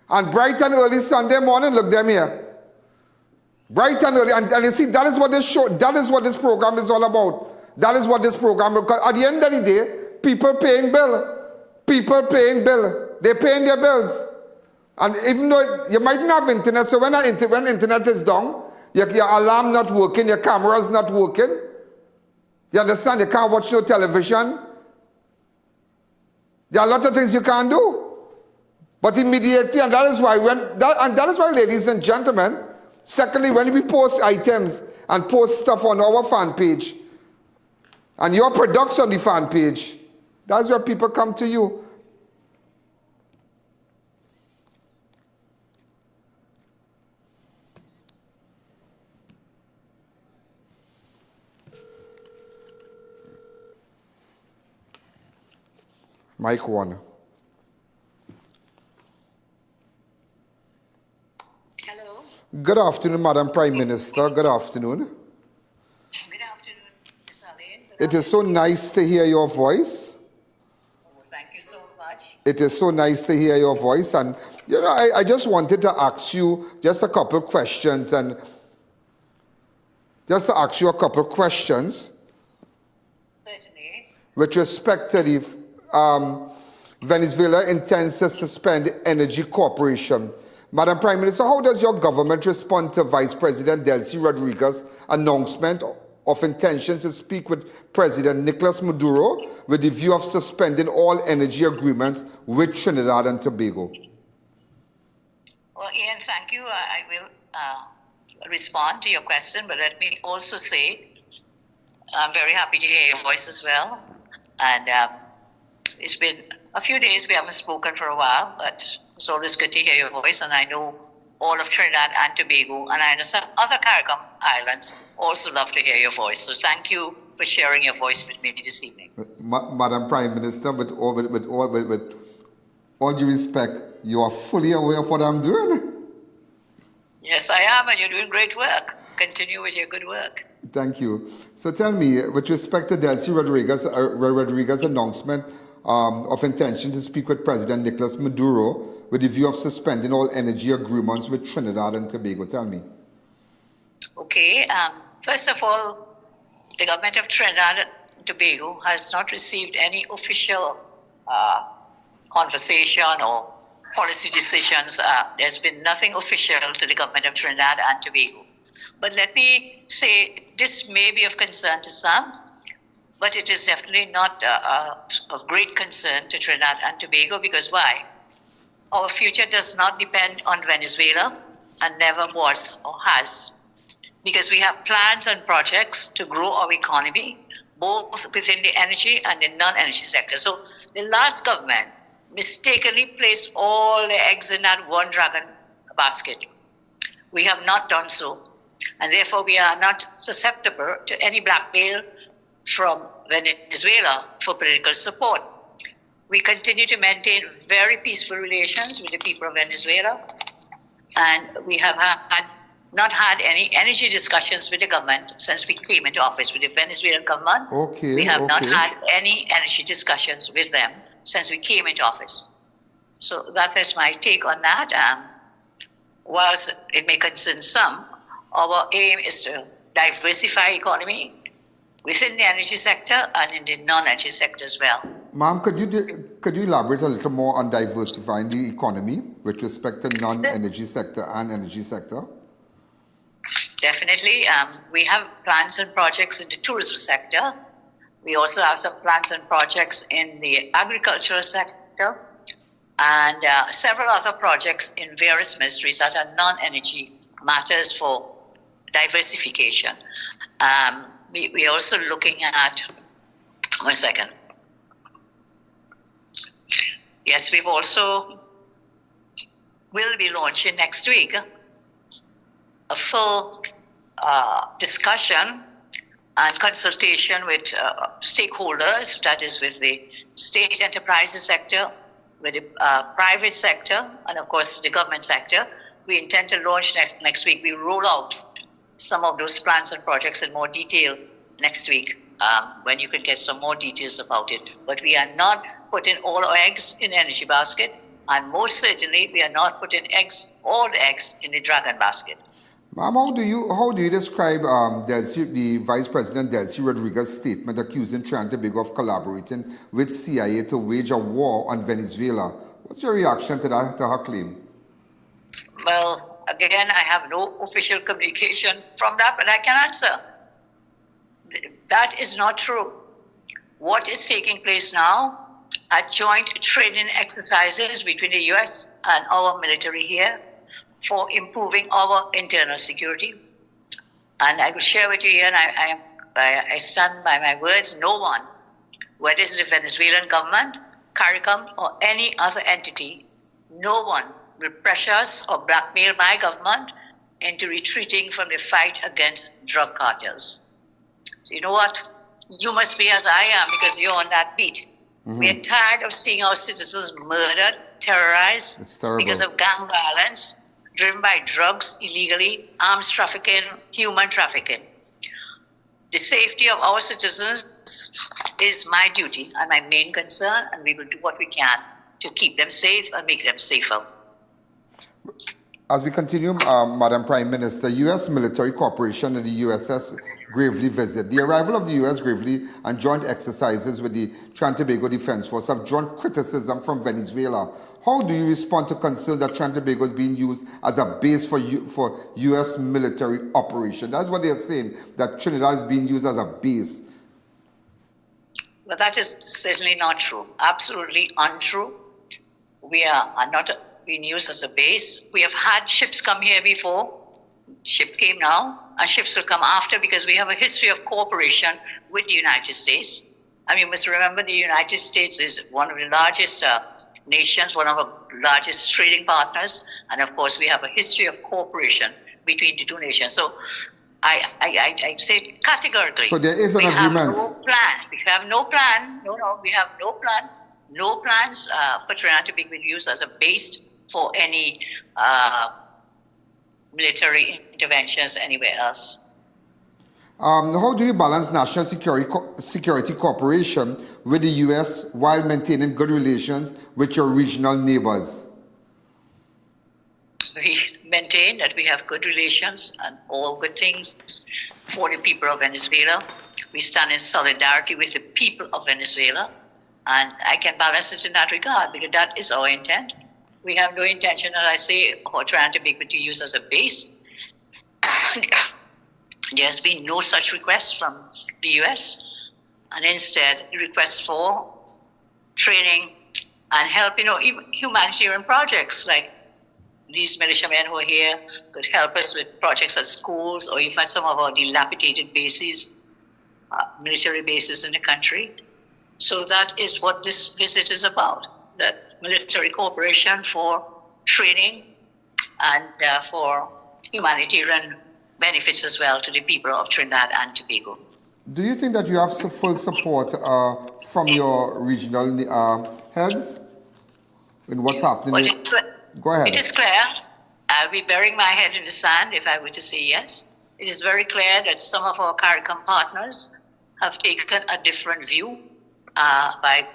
Speaker 3: and bright and early Sunday morning, look them here. Bright and early, and you see, that is what this program is all about. That is what this program, because at the end of the day, people paying bill. They're paying their bills. And even though you might not have internet, so when internet is down, your alarm not working, your camera's not working, you understand, you can't watch no television. There are a lot of things you can't do. But immediately, and that is why, ladies and gentlemen, secondly, when we post items and post stuff on our fan page, and your products on the fan page, that's where people come to you. Mic 1.
Speaker 8: Hello.
Speaker 3: Good afternoon, Madam Prime Minister. Good afternoon. It is so nice to hear your voice.
Speaker 8: Thank you so much.
Speaker 3: It is so nice to hear your voice. And, you know, I just wanted to ask you just a couple questions Certainly. With respect to the Venezuela intends to suspend Energy Corporation. Madam Prime Minister, how does your government respond to Vice President Delcy Rodríguez's announcement of intentions to speak with President Nicolas Maduro with the view of suspending all energy agreements with Trinidad and Tobago?
Speaker 8: Well, Ian, thank you. I will respond to your question, but let me also say I'm very happy to hear your voice as well. And it's been a few days we haven't spoken for a while, but it's always good to hear your voice. And I know all of Trinidad and Tobago, and I understand other CARICOM islands also love to hear your voice. So thank you for sharing your voice with me this evening.
Speaker 3: Madam Prime Minister, with all due respect, you are fully aware of what I'm doing.
Speaker 8: Yes, I am, and you're doing great work. Continue with your good work.
Speaker 3: Thank you. So tell me, with respect to Delcy Rodríguez's announcement of intention to speak with President Nicolas Maduro with the view of suspending all energy agreements with Trinidad and Tobago, tell me.
Speaker 8: Okay. First of all, the government of Trinidad and Tobago has not received any official conversation or policy decisions. There's been nothing official to the government of Trinidad and Tobago. But let me say, this may be of concern to some, but it is definitely not of great concern to Trinidad and Tobago, because why? Our future does not depend on Venezuela, and never was or has, because we have plans and projects to grow our economy, both within the energy and the non-energy sector. So the last government mistakenly placed all the eggs in that one dragon basket. We have not done so, and therefore we are not susceptible to any blackmail from Venezuela for political support. We continue to maintain very peaceful relations with the people of Venezuela, and we have not had any energy discussions with the government since we came into office with the Venezuelan government.
Speaker 3: Okay.
Speaker 8: We have not had any energy discussions with them since we came into office. So that is my take on that. Whilst it may concern some, our aim is to diversify economy within the energy sector and in the non-energy sector as well.
Speaker 3: Ma'am, could you elaborate a little more on diversifying the economy with respect to non-energy sector and energy sector?
Speaker 8: Definitely. We have plans and projects in the tourism sector. We also have some plans and projects in the agricultural sector, and several other projects in various ministries that are non-energy matters for diversification. We're also looking at, one second. Yes, we've also will be launching next week a full discussion and consultation with stakeholders, that is with the state enterprises sector, with the private sector, and of course the government sector. We intend to launch next week. We roll out some of those plans and projects in more detail next week, when you can get some more details about it. But we are not putting all our eggs in the energy basket, and most certainly we are not putting all the eggs in the dragon basket.
Speaker 3: Ma'am, how do you describe the Vice President Delcy Rodríguez's statement accusing Trinidad and Tobago of collaborating with CIA to wage a war on Venezuela? What's your reaction to her claim?
Speaker 8: Well, again, I have no official communication from that, but I can answer. That is not true. What is taking place now are joint training exercises between the U.S. and our military here for improving our internal security. And I will share with you here, and I stand by my words, no one, whether it's the Venezuelan government, CARICOM, or any other entity, no one will pressure us or blackmail my government into retreating from the fight against drug cartels. So you know what? You must be as I am, because you're on that beat. Mm-hmm. We are tired of seeing our citizens murdered, terrorized because of gang violence, driven by drugs illegally, arms trafficking, human trafficking. The safety of our citizens is my duty and my main concern, and we will do what we can to keep them safe and make them safer.
Speaker 3: As we continue, Madam Prime Minister, U.S. military cooperation in the USS Gravely visit. The arrival of the U.S. Gravely and joint exercises with the Trinidad and Tobago Defense Force have drawn criticism from Venezuela. How do you respond to concern that Trinidad and Tobago is being used as a base for U.S. military operation? That's what they're saying, that Trinidad is being used as a base.
Speaker 8: Well, that is certainly not true. Absolutely untrue. We are not being used as a base. We have had ships come here before. Ship came now, and ships will come after, because we have a history of cooperation with the United States. I mean, you must remember the United States is one of the largest nations, one of our largest trading partners, and of course we have a history of cooperation between the two nations. So I say categorically,
Speaker 3: so there is an agreement.
Speaker 8: We have no plan. We have no plan. We have no plan. No plans for Trinidad to be used as a base for any military interventions anywhere else.
Speaker 3: How do you balance national security cooperation with the U.S. while maintaining good relations with your regional neighbors?
Speaker 8: We maintain that we have good relations and all good things for the people of Venezuela. We stand in solidarity with the people of Venezuela, and I can balance it in that regard, because that is our intent. We have no intention, as I say, of trying to make it used as a base. There's been no such request from the U.S., and instead requests for training and help, even humanitarian projects, like these militiamen who are here could help us with projects at schools, or even some of our dilapidated bases, military bases in the country. So that is what this visit is about, that military cooperation for training and for humanitarian benefits as well to the people of Trinidad and Tobago.
Speaker 3: Do you think that you have full support from your regional heads in what's happening? Go ahead.
Speaker 8: It is clear. I'll be burying my head in the sand if I were to say yes. It is very clear that some of our CARICOM partners have taken a different view by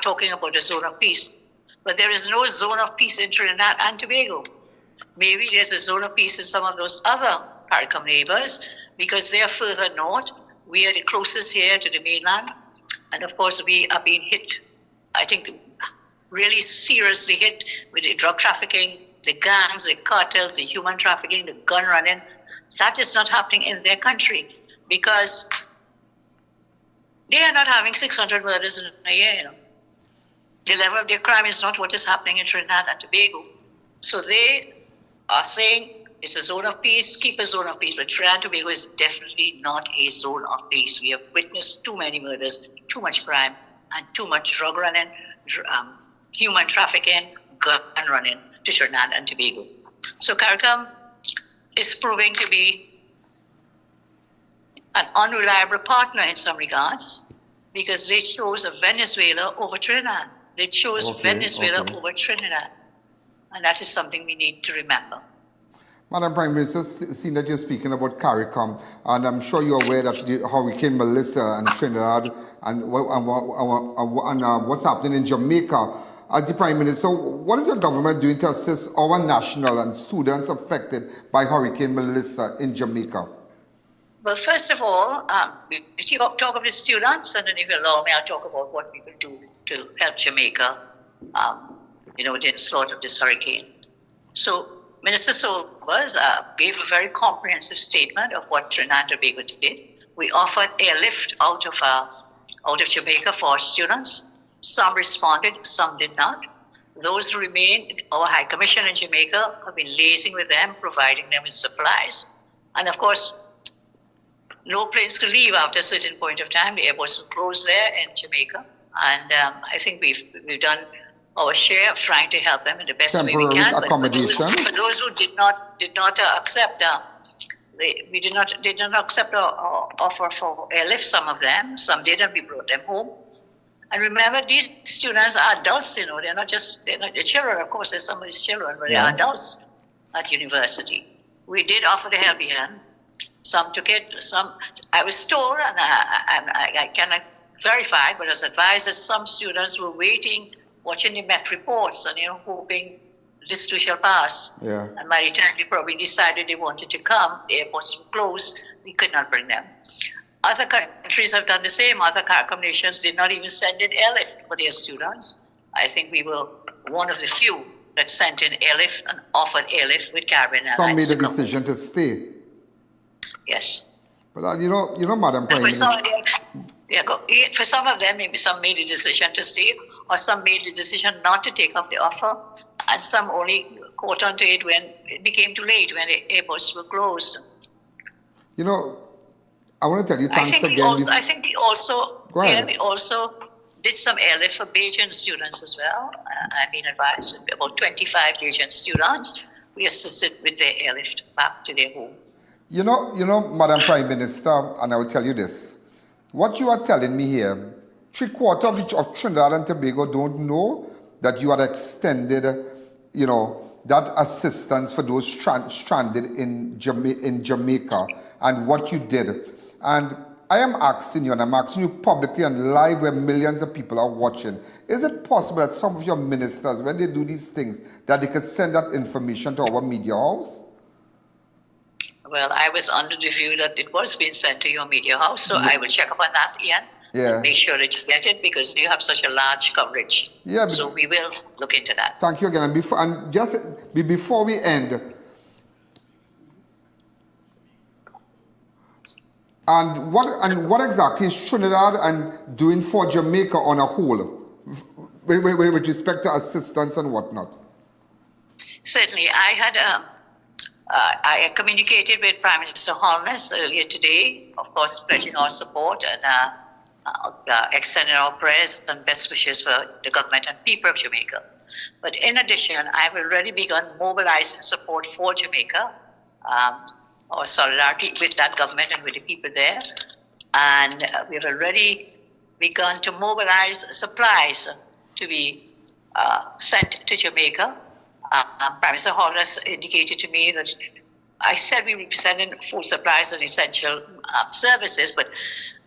Speaker 8: talking about a zone of peace. But there is no zone of peace in Trinidad and Tobago. Maybe there's a zone of peace in some of those other CARICOM neighbors, because they are further north. We are the closest here to the mainland. And of course, we are being hit, I think, really seriously hit with the drug trafficking, the gangs, the cartels, the human trafficking, the gun running. That is not happening in their country, because they are not having 600 murders in a year. The level of their crime is not what is happening in Trinidad and Tobago. So they are saying it's a zone of peace, keep a zone of peace. But Trinidad and Tobago is definitely not a zone of peace. We have witnessed too many murders, too much crime, and too much drug running, human trafficking, gun running to Trinidad and Tobago. So CARICOM is proving to be an unreliable partner in some regards, because they chose Venezuela over Trinidad. They chose Venezuela over Trinidad. And that is something we need to remember.
Speaker 3: Madam Prime Minister, seeing that you're speaking about CARICOM, and I'm sure you're aware that the Hurricane Melissa and Trinidad and what's happening in Jamaica. As the Prime Minister, what is your government doing to assist our national and students affected by Hurricane Melissa in Jamaica?
Speaker 8: Well, first of all, we talk of the students, and then if you allow me, I'll talk about what we will do to help Jamaica, with the onslaught of this hurricane. So Minister Solvers gave a very comprehensive statement of what Trinidad and Tobago did. We offered airlift out of Jamaica for our students. Some responded, some did not. Those who remained, our High Commission in Jamaica have been liaising with them, providing them with supplies. And of course, no planes could leave after a certain point of time. The airports were closed there in Jamaica. And I think we've done our share of trying to help them in the best way we can.
Speaker 3: Accommodation.
Speaker 8: For those who did not accept, we did not accept our offer for airlift. Some of them, some did, and we brought them home. And remember, these students are adults. They're not the children. Of course, they're somebody's children, but they are adults at university. We did offer the helping hand. Some took it, some, I was told, and I cannot verify, but I was advised that some students were waiting, watching the Met reports and, hoping this too shall pass.
Speaker 3: Yeah.
Speaker 8: And by the time they probably decided they wanted to come, the airports were closed, we could not bring them. Other countries have done the same. Other CARICOM nations did not even send in airlift for their students. I think we were one of the few that sent in airlift and offered airlift with Caribbean Airlines.
Speaker 3: Some made a decision to stay.
Speaker 8: Yes.
Speaker 3: But you know, Madam Prime Minister.
Speaker 8: For some of them, maybe some made a decision to stay, or some made the decision not to take up the offer, and some only caught onto it when it became too late, when the airports were closed.
Speaker 3: I want to tell you thanks again.
Speaker 8: I think we also did some airlift for Bajan students as well. I've been advised about 25 Bajan students. We assisted with their airlift back to their home.
Speaker 3: You know, Madam Prime Minister, and I will tell you this. What you are telling me here, 3/4 of Trinidad and Tobago don't know that you had extended, that assistance for those stranded in Jamaica and what you did. And I am asking you, and I'm asking you publicly and live where millions of people are watching, is it possible that some of your ministers, when they do these things, that they could send that information to our media house?
Speaker 8: Well, I was under the view that it was being sent to your media house, so I will check up on that, Ian.
Speaker 3: Yeah.
Speaker 8: Make sure that you get it because you have such a large coverage.
Speaker 3: Yeah.
Speaker 8: So we will look into that.
Speaker 3: Thank you again. And before we end, and what exactly is Trinidad and doing for Jamaica on a whole, with respect to assistance and whatnot?
Speaker 8: Certainly, I communicated with Prime Minister Holness earlier today, of course, pledging our support and extending our prayers and best wishes for the government and people of Jamaica. But in addition, I've already begun mobilizing support for Jamaica, our solidarity with that government and with the people there. And we've already begun to mobilize supplies to be sent to Jamaica. Prime Minister Holness indicated to me that I said we would be sending food supplies and essential services, but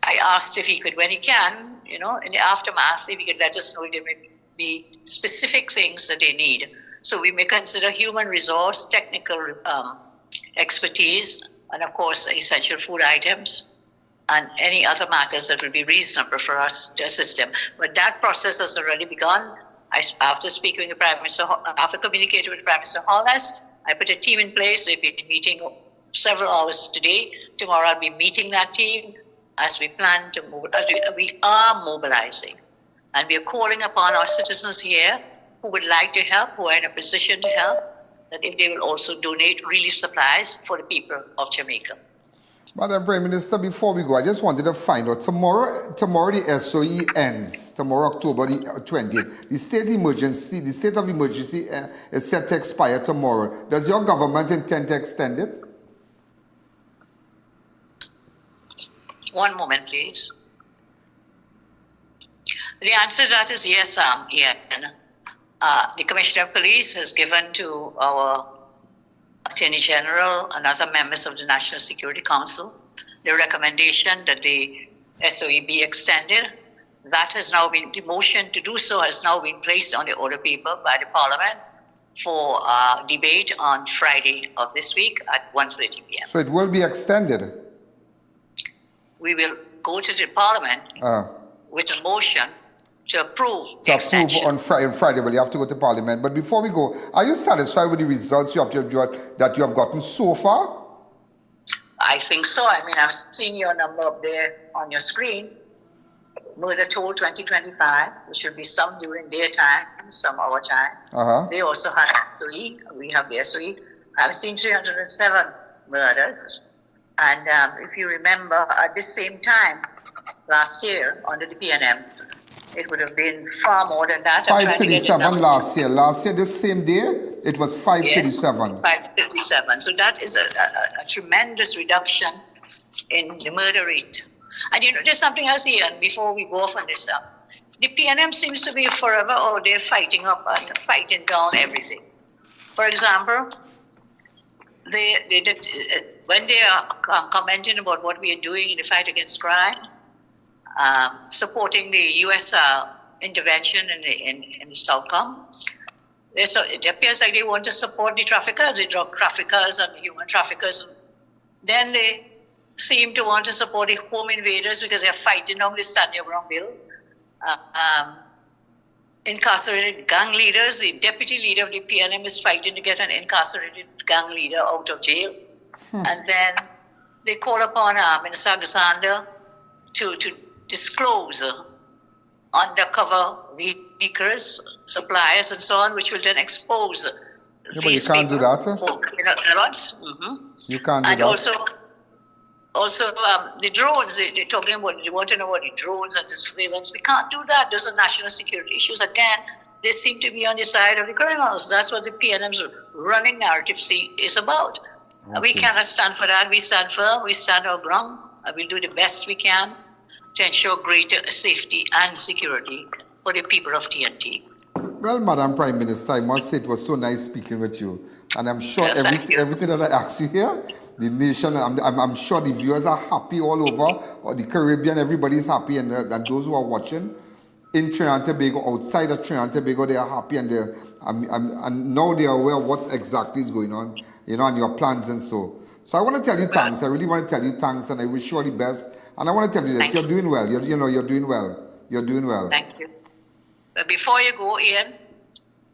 Speaker 8: I asked if he could, when he can, in the aftermath, if he could let us know if there may be specific things that they need. So we may consider human resource, technical expertise, and of course, essential food items, and any other matters that would be reasonable for us to assist them. But that process has already begun. After speaking with Prime Minister, after communicating with Prime Minister Holness, I put a team in place. They've been meeting several hours today. Tomorrow I'll be meeting that team as we plan to move. We are mobilizing, and we are calling upon our citizens here who would like to help, who are in a position to help, that if they will also donate relief supplies for the people of Jamaica.
Speaker 3: Madam Prime Minister, before we go, I just wanted to find out, tomorrow the SOE ends, tomorrow October the 20th. The state of emergency is set to expire tomorrow. Does your government intend to extend it?
Speaker 8: One moment, please. The answer to that is yes, Ian. The Commissioner of Police has given to our Attorney General and other members of the National Security Council the recommendation that the SOE be extended. That has now been, the motion to do so has now been placed on the order paper by the Parliament for debate on Friday of this week at 1:30 p.m.
Speaker 3: So it will be extended?
Speaker 8: We will go to the Parliament with a motion to approve the
Speaker 3: extension. On Friday, well, you have to go to Parliament. But before we go, are you satisfied with the results that you have gotten so far?
Speaker 8: I think so. I mean, I'm seeing your number up there on your screen. Murder Toll 2025, which will be some during their time, some our time. They also had SOE. We have the SOE. I've seen 307 murders. And if you remember, at the same time, last year, under the PNM, it would have been far more than that.
Speaker 3: 537 last year. Last year, this same day, it was 537.
Speaker 8: Yes, 557. So that is a tremendous reduction in the murder rate. And there's something else here, and before we go off on this, the PNM seems to be forever, they're fighting up and fighting down everything. For example, when they are commenting about what we are doing in the fight against crime, supporting the U.S. intervention in the Southcom, it appears like they want to support the traffickers, the drug traffickers and the human traffickers. Then they seem to want to support the home invaders because they're fighting down the stand your ground bill. Incarcerated gang leaders, the deputy leader of the PNM is fighting to get an incarcerated gang leader out of jail. And then they call upon Minister Alexander to disclose undercover vehicles, suppliers and so on, which will then expose
Speaker 3: but you can't do that, sir. You can't do that. Also, the drones, they're talking about, they want to know about the drones and the surveillance. We can't do that. Those are national security issues. Again, they seem to be on the side of the criminals. That's what the PNM's running narrative is about. Okay. We cannot stand for that. We stand firm. We stand our ground. We'll do the best we can to ensure greater safety and security for the people of TNT. Well, Madam Prime Minister, I must say it was so nice speaking with you. And I'm sure everything that I asked you here, the nation, I'm sure the viewers are happy all over, or the Caribbean, everybody's happy, and those who are watching in Trinidad and Tobago, outside of Trinidad and Tobago, they are happy, and now they are aware of what exactly is going on, and your plans and so. So I want to tell you thanks. I really want to tell you thanks, and I wish you all the best. And I want to tell you this: you're doing well. You're doing well. You're doing well.
Speaker 8: Thank you. But before you go, Ian,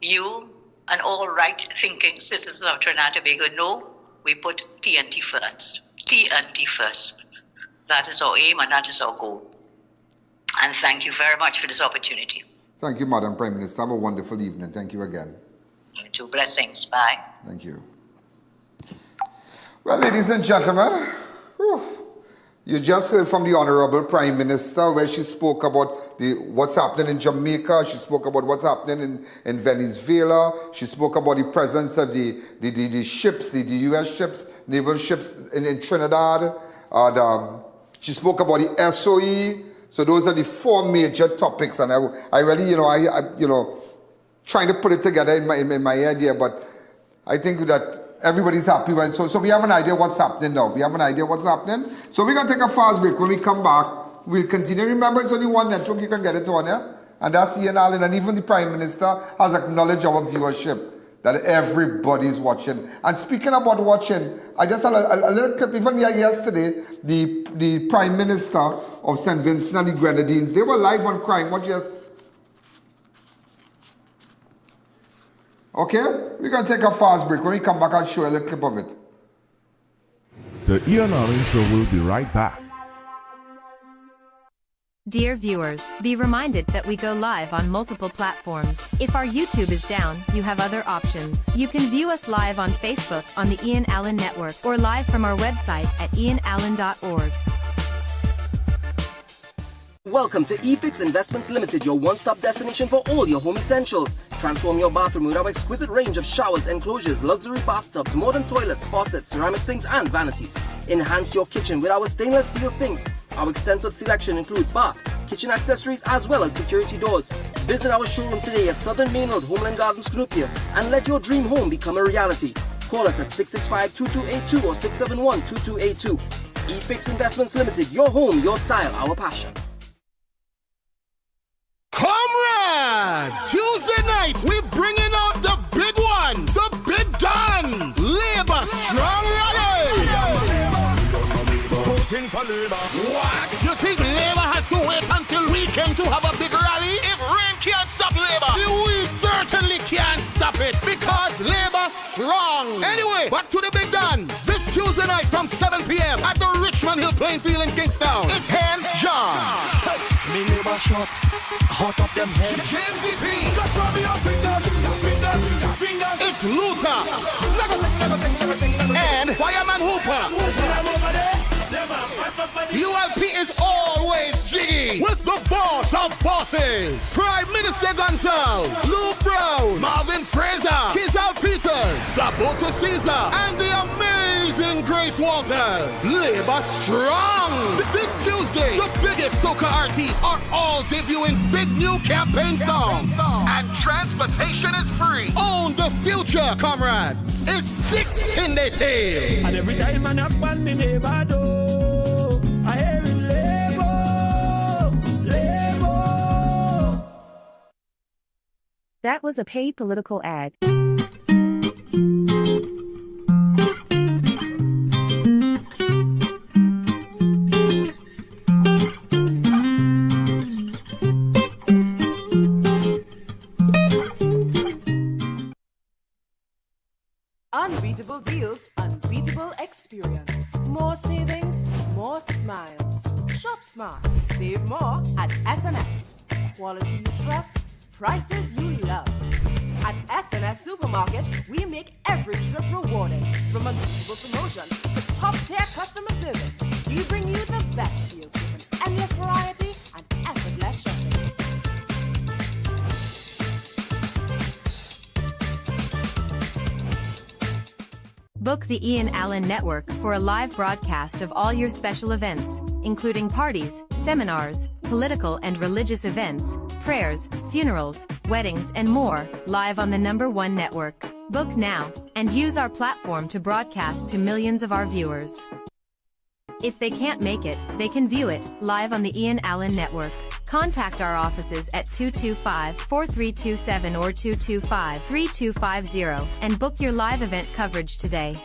Speaker 8: you and all right-thinking citizens of Trinidad and Tobago know we put TNT first. TNT first. That is our aim and that is our goal. And thank you very much for this opportunity.
Speaker 3: Thank you, Madam Prime Minister. Have a wonderful evening. Thank you again.
Speaker 8: You too. Blessings. Bye.
Speaker 3: Thank you. Well, ladies and gentlemen, you just heard from the Honorable Prime Minister where she spoke about what's happening in Jamaica. She spoke about what's happening in Venezuela. She spoke about the presence of the ships, the U.S. ships, naval ships in Trinidad. And, she spoke about the SOE. So those are the four major topics. And I really, trying to put it together in my idea, but I think that everybody's happy, right? So we have an idea what's happening now. We have an idea what's happening. So we're going to take a fast break. When we come back, we'll continue. Remember, it's only one network you can get it on, yeah? And that's I.A.N. And even the Prime Minister has acknowledged our viewership, that everybody's watching. And speaking about watching, I just had a little clip. Even yesterday, the Prime Minister of St. Vincent and the Grenadines, they were live on crime. Watch this. Okay, we're going to take a fast break. When we come back, I'll show you a little clip of it.
Speaker 4: The I.A.N. Show will be right back.
Speaker 11: Dear viewers, be reminded that we go live on multiple platforms. If our YouTube is down, you have other options. You can view us live on Facebook on the I.A.N. Network or live from our website at ianalleyne.org.
Speaker 9: Welcome to eFix Investments Limited, your one-stop destination for all your home essentials. Transform your bathroom with our exquisite range of showers, enclosures, luxury bathtubs, modern toilets, faucets, ceramic sinks, and vanities. Enhance your kitchen with our stainless steel sinks. Our extensive selection includes bath, kitchen accessories, as well as security doors. Visit our showroom today at Southern Main Road, Homeland Gardens, Cunupia, and let your dream home become a reality. Call us at 665-2282 or 671-2282. eFix Investments Limited, your home, your style, our passion.
Speaker 5: Comrades! Tuesday night, we're bringing out the big ones, the big dons. Labor Strong Rally. What? You think Labor has to wait until weekend to have a big rally? If rain can't stop Labor, we certainly can't stop it because Labor strong. Anyway, back to the big dons. This Tuesday night from 7 p.m. at the Richmond Hill playing field in Kingstown. It's Hands John.
Speaker 19: Me Labor shot. Hot up them head.
Speaker 5: James E.P.
Speaker 19: Just show me your fingers.
Speaker 5: It's Luther. And Fireman Hooper. ULP is always jiggy with the boss of bosses. Prime Minister Gonzalez, Luke Brown, Marvin Fraser, Kizal Peters, Saboto Caesar, and the amazing Grace Walters. Labor strong. This Tuesday, the biggest soca artists are all debuting big new campaign songs. And transportation is free. Own the future, comrades. It's 6 in the tail.
Speaker 19: And every time I knock on me neighbor door, I hear it labor, labor.
Speaker 6: That was a paid political ad.
Speaker 12: Unbeatable deals, unbeatable experience. More savings, more smiles. Shop smart, save more at SNS. Quality you trust, prices you love. At SNS Supermarket, we make every trip rewarding. From unbeatable promotion to top-tier customer service, we bring you the best deals with an endless variety and effortless shopping.
Speaker 11: Book the I.A.N Network for a live broadcast of all your special events, including parties, seminars, political and religious events, prayers, funerals, weddings, and more, live on the #1 network. Book now, and use our platform to broadcast to millions of our viewers. If they can't make it, they can view it, live on the I.A.N Network. Contact our offices at 225-4327 or 225-3250 and book your live event coverage today.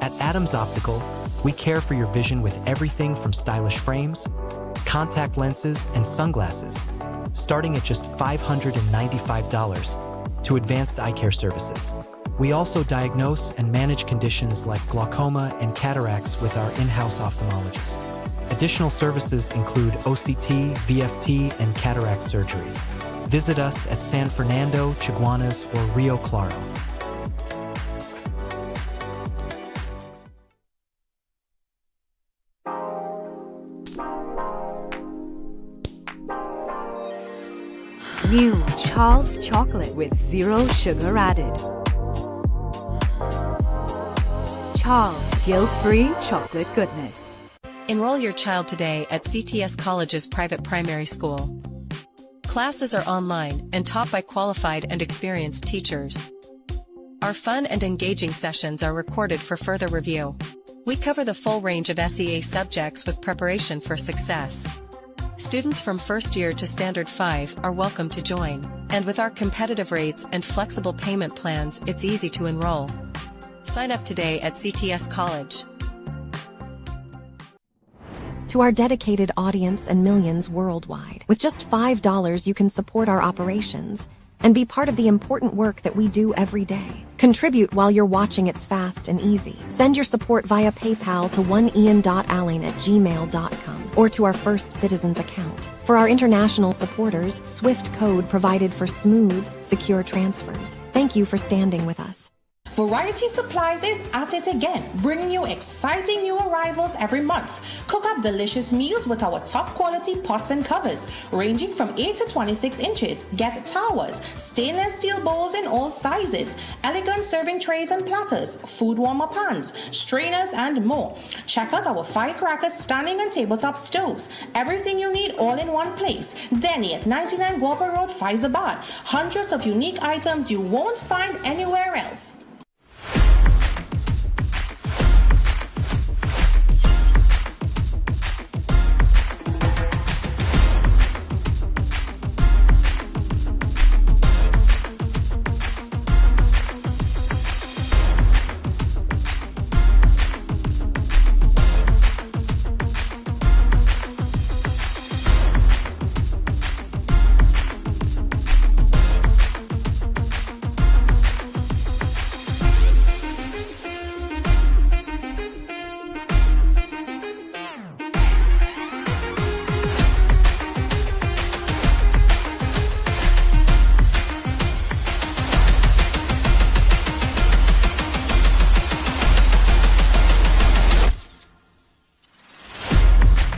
Speaker 17: At Adams Optical, we care for your vision with everything from stylish frames, contact lenses, and sunglasses, starting at just $595, to advanced eye care services. We also diagnose and manage conditions like glaucoma and cataracts with our in-house ophthalmologist. Additional services include OCT, VFT, and cataract surgeries. Visit us at San Fernando, Chaguanas, or Rio Claro.
Speaker 20: New Charles chocolate with 0 sugar added. Charles guilt-free chocolate goodness.
Speaker 21: Enroll your child today at CTS College's private primary school. Classes are online and taught by qualified and experienced teachers. Our fun and engaging sessions are recorded for further review. We cover the full range of SEA subjects with preparation for success. Students from first year to Standard 5 are welcome to join, and with our competitive rates and flexible payment plans, it's easy to enroll. Sign up today at CTS College.
Speaker 10: To our dedicated audience and millions worldwide, with just $5 you can support our operations and be part of the important work that we do every day. Contribute while you're watching. It's fast and easy. Send your support via PayPal to oneian.alayne@gmail.com or to our First Citizens account. For our international supporters, SWIFT code provided for smooth, secure transfers. Thank you for standing with us.
Speaker 1: Variety Supplies is at it again, bringing you exciting new arrivals every month. Cook up delicious meals with our top quality pots and covers, ranging from 8 to 26 inches. Get towers, stainless steel bowls in all sizes, elegant serving trays and platters, food warmer pans, strainers, and more. Check out our firecrackers, standing and tabletop stoves. Everything you need all in one place. Denny at 99 Guapa Road, Faizabad. Hundreds of unique items you won't find anywhere else.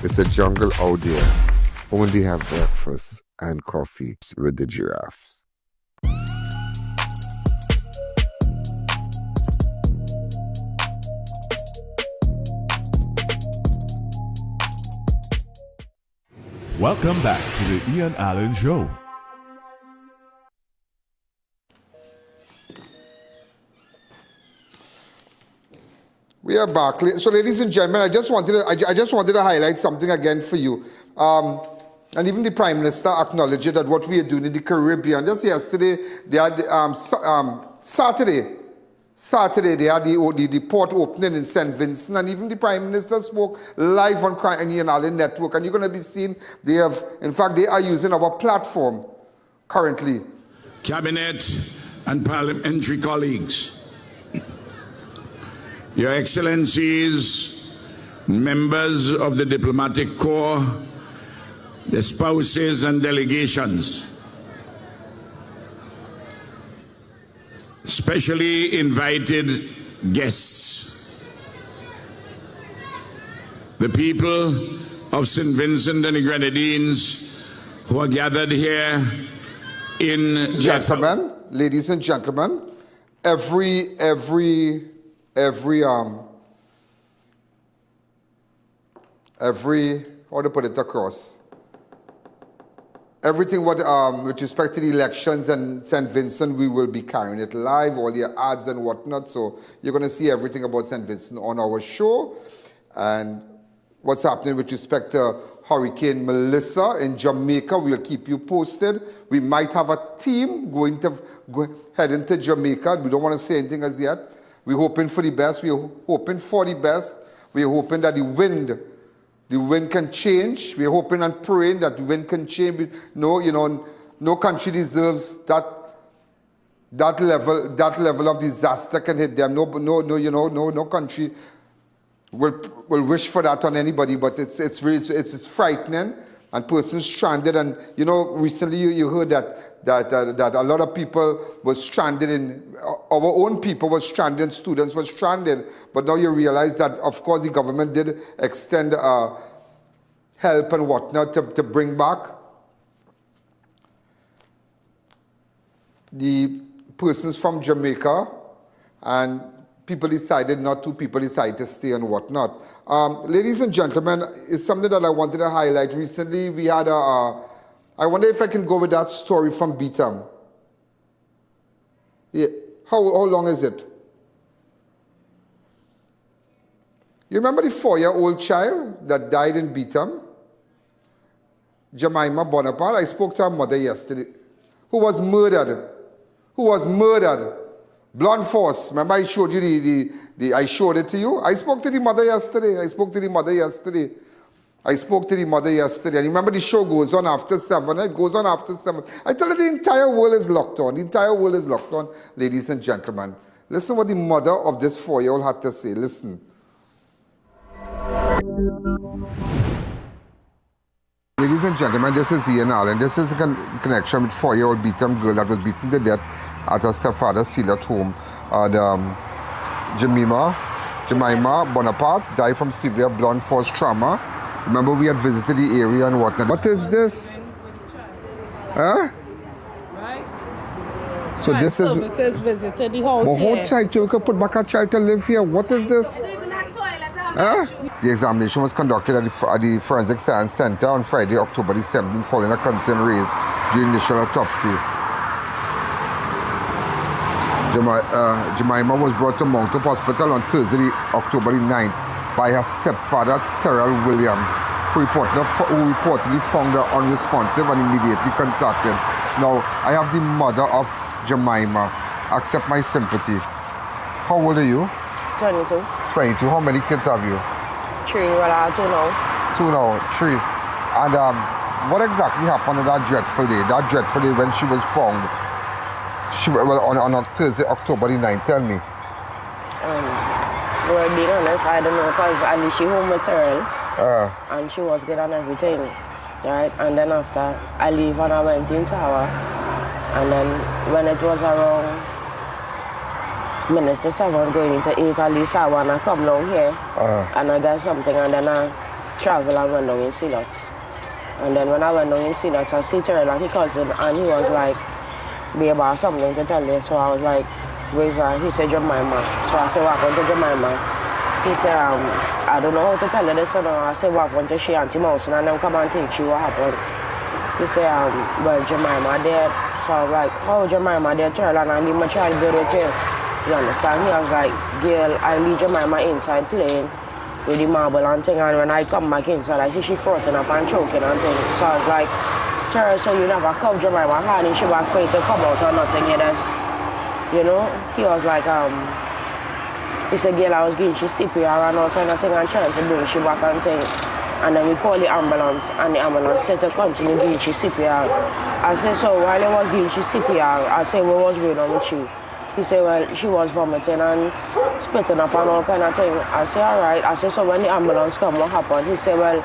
Speaker 3: It's a jungle out there. Only have breakfast and coffee with the giraffes.
Speaker 4: Welcome back to the I.A.N Show.
Speaker 3: We are back. So, ladies and gentlemen, I just wanted to highlight something again for you. And even the Prime Minister acknowledged that what we are doing in the Caribbean. Just yesterday, they had Saturday they had the port opening in St. Vincent, and even the Prime Minister spoke live on Crime and I.A.N network. And you're going to be seeing they are using our platform currently.
Speaker 13: Cabinet and parliamentary colleagues, Your Excellencies, members of the Diplomatic Corps, the spouses and delegations, specially invited guests, the people of St. Vincent and the Grenadines who are gathered here in
Speaker 3: Gentlemen, ladies and gentlemen, every how to put it across, everything with respect to the elections and St. Vincent, we will be carrying it live, all your ads and whatnot. So you're going to see everything about St. Vincent on our show. And what's happening with respect to Hurricane Melissa in Jamaica, we'll keep you posted. We might have a team head into Jamaica. We don't want to say anything as yet. We're hoping for the best. We're hoping for the best. We're hoping that the wind can change. We're hoping and praying that the wind can change. No country deserves that level of disaster can hit them. No country will wish for that on anybody. But it's frightening. And persons stranded. And recently you heard that a lot of people were stranded our own people were stranded, and students were stranded. But now you realize that, of course, the government did extend help and whatnot to bring back the persons from Jamaica, and people decided to stay and whatnot. Ladies and gentlemen, it's something that I wanted to highlight. Recently, we had I wonder if I can go with that story from Beetham. Yeah. How long is it? You remember the 4-year-old child that died in Beetham? Jemimah Bonaparte. I spoke to her mother yesterday, who was murdered. Blunt force. Remember I showed you I showed it to you? I spoke to the mother yesterday. And remember the show goes on after 7. It goes on after 7. I tell you, the entire world is locked on. Ladies and gentlemen. Listen what the mother of this 4-year-old had to say. Listen. Ladies and gentlemen, this is I.A.N. This is a connection with 4-year-old Beetham girl that was beaten to death at her stepfather's Ceylon home. And Jemimah Bonaparte died from severe blunt force trauma. Remember, we had visited the area and whatnot. What is this? Huh? Right. So this is...
Speaker 15: Services visited the house.
Speaker 3: But whole child, you could put back a child to live here. What is this? Huh? The examination was conducted at the Forensic Science Center on Friday, October the 17th, following a concern raised during the initial autopsy. Jemimah was brought to Mount Hope Hospital on Thursday, October the 9th, by her stepfather, Tyrell Williams, who reportedly found her unresponsive and immediately contacted. Now, I have the mother of Jemimah. Accept my sympathy. How old are you?
Speaker 15: 22.
Speaker 3: 22. How many kids have you?
Speaker 15: 3. Well, I have 2 now.
Speaker 3: 2 now, 3. And what exactly happened on that dreadful day? That dreadful day when she was found? On Thursday, October the 9th. Tell me.
Speaker 15: Well, being honest, I don't know, because I leave she home with Tyrell, and she was good on everything, right? And then after, I leave and I went in tower, and then when it was around minutes to 7, going into 8, at least I want to come down here, and I got something, and then I travel and went down in Silots. And then when I went down in Silots, I see Tyrell and his cousin, and he was like, babe, I have something to tell you. So I was like, where's that? He said, Jemimah. So I said, what happened to Jemimah? He said, I don't know how to tell you this. So I said, what happened to she Auntie Mouse? And then come and take you, what happened? He said, well, Jemimah dead. So I was like, oh, Jemimah dead, Tyrell, and I leave my child good with you. You understand? He was like, girl, I leave Jemimah inside playing with the marble and thing, and when I come back inside, I see she frothing up and choking and thing. So I was like, Tyrell, so you never come Jemimah hand and she back for you to come out or nothing, you know? He was like, he said, girl, I was giving she CPR and all kind of thing and trying to bring she back and thing. And then we called the ambulance, and the ambulance said to continue giving she CPR. I said, so while I was giving she CPR, I said, what was going on with you? He said, well, she was vomiting and spitting up and all kind of thing. I said, all right. I said, so when the ambulance come, what happened? He said, well,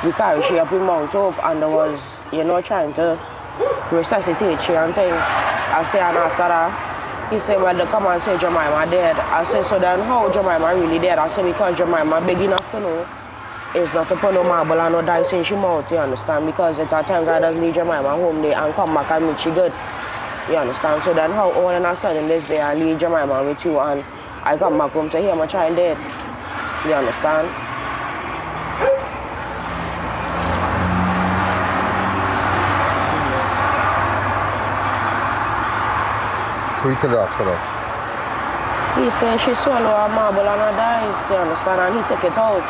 Speaker 15: we carried she up in Mount Hope and there was, trying to resuscitate she and thing. I said, and after that, he said, well, they come and say Jemimah dead. I said, so then how Jemimah really dead? I said, because Jemimah big enough to know it's not to put no marble and no dice in she mouth, you understand? Because it's at times I just leave Jemimah home there and come back and meet she good. You understand? So then how all of a sudden this day I leave Jemimah with you and I come back home to hear my child dead. You understand?
Speaker 3: 3 till after that.
Speaker 15: He said she swallowed a marble and a dice, you understand? And he took it out.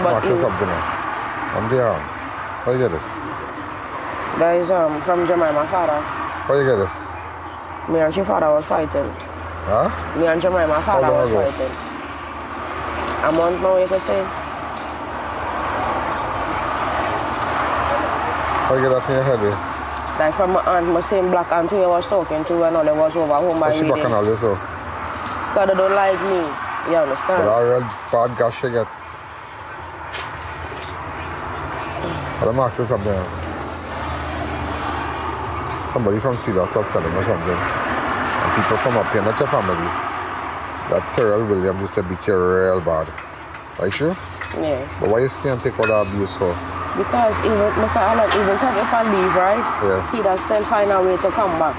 Speaker 15: But
Speaker 3: Max is up there now. I'm there. How you get this?
Speaker 15: That is from Jemimah's father.
Speaker 3: How you get this?
Speaker 15: Me and your father was fighting.
Speaker 3: Huh?
Speaker 15: Me and Jemimah's father was fighting. A month now, you could say.
Speaker 3: How you get that in your head, eh?
Speaker 15: Like from my aunt, my same black aunt who I was talking to when all I was over home by
Speaker 3: she back and all this, so?
Speaker 15: Because they don't like me. You understand?
Speaker 3: But I real bad gosh you get. But I'm asking something. Somebody from Ceylon was telling me something. And people from up here, not your family, that Tyrell Williams used to beat you real bad. Are you sure?
Speaker 15: Yes.
Speaker 3: But why you stay and take all that abuse for?
Speaker 15: Because even Mr. Allen, even if I leave, right?
Speaker 3: Yeah.
Speaker 15: He does still find a way to come back.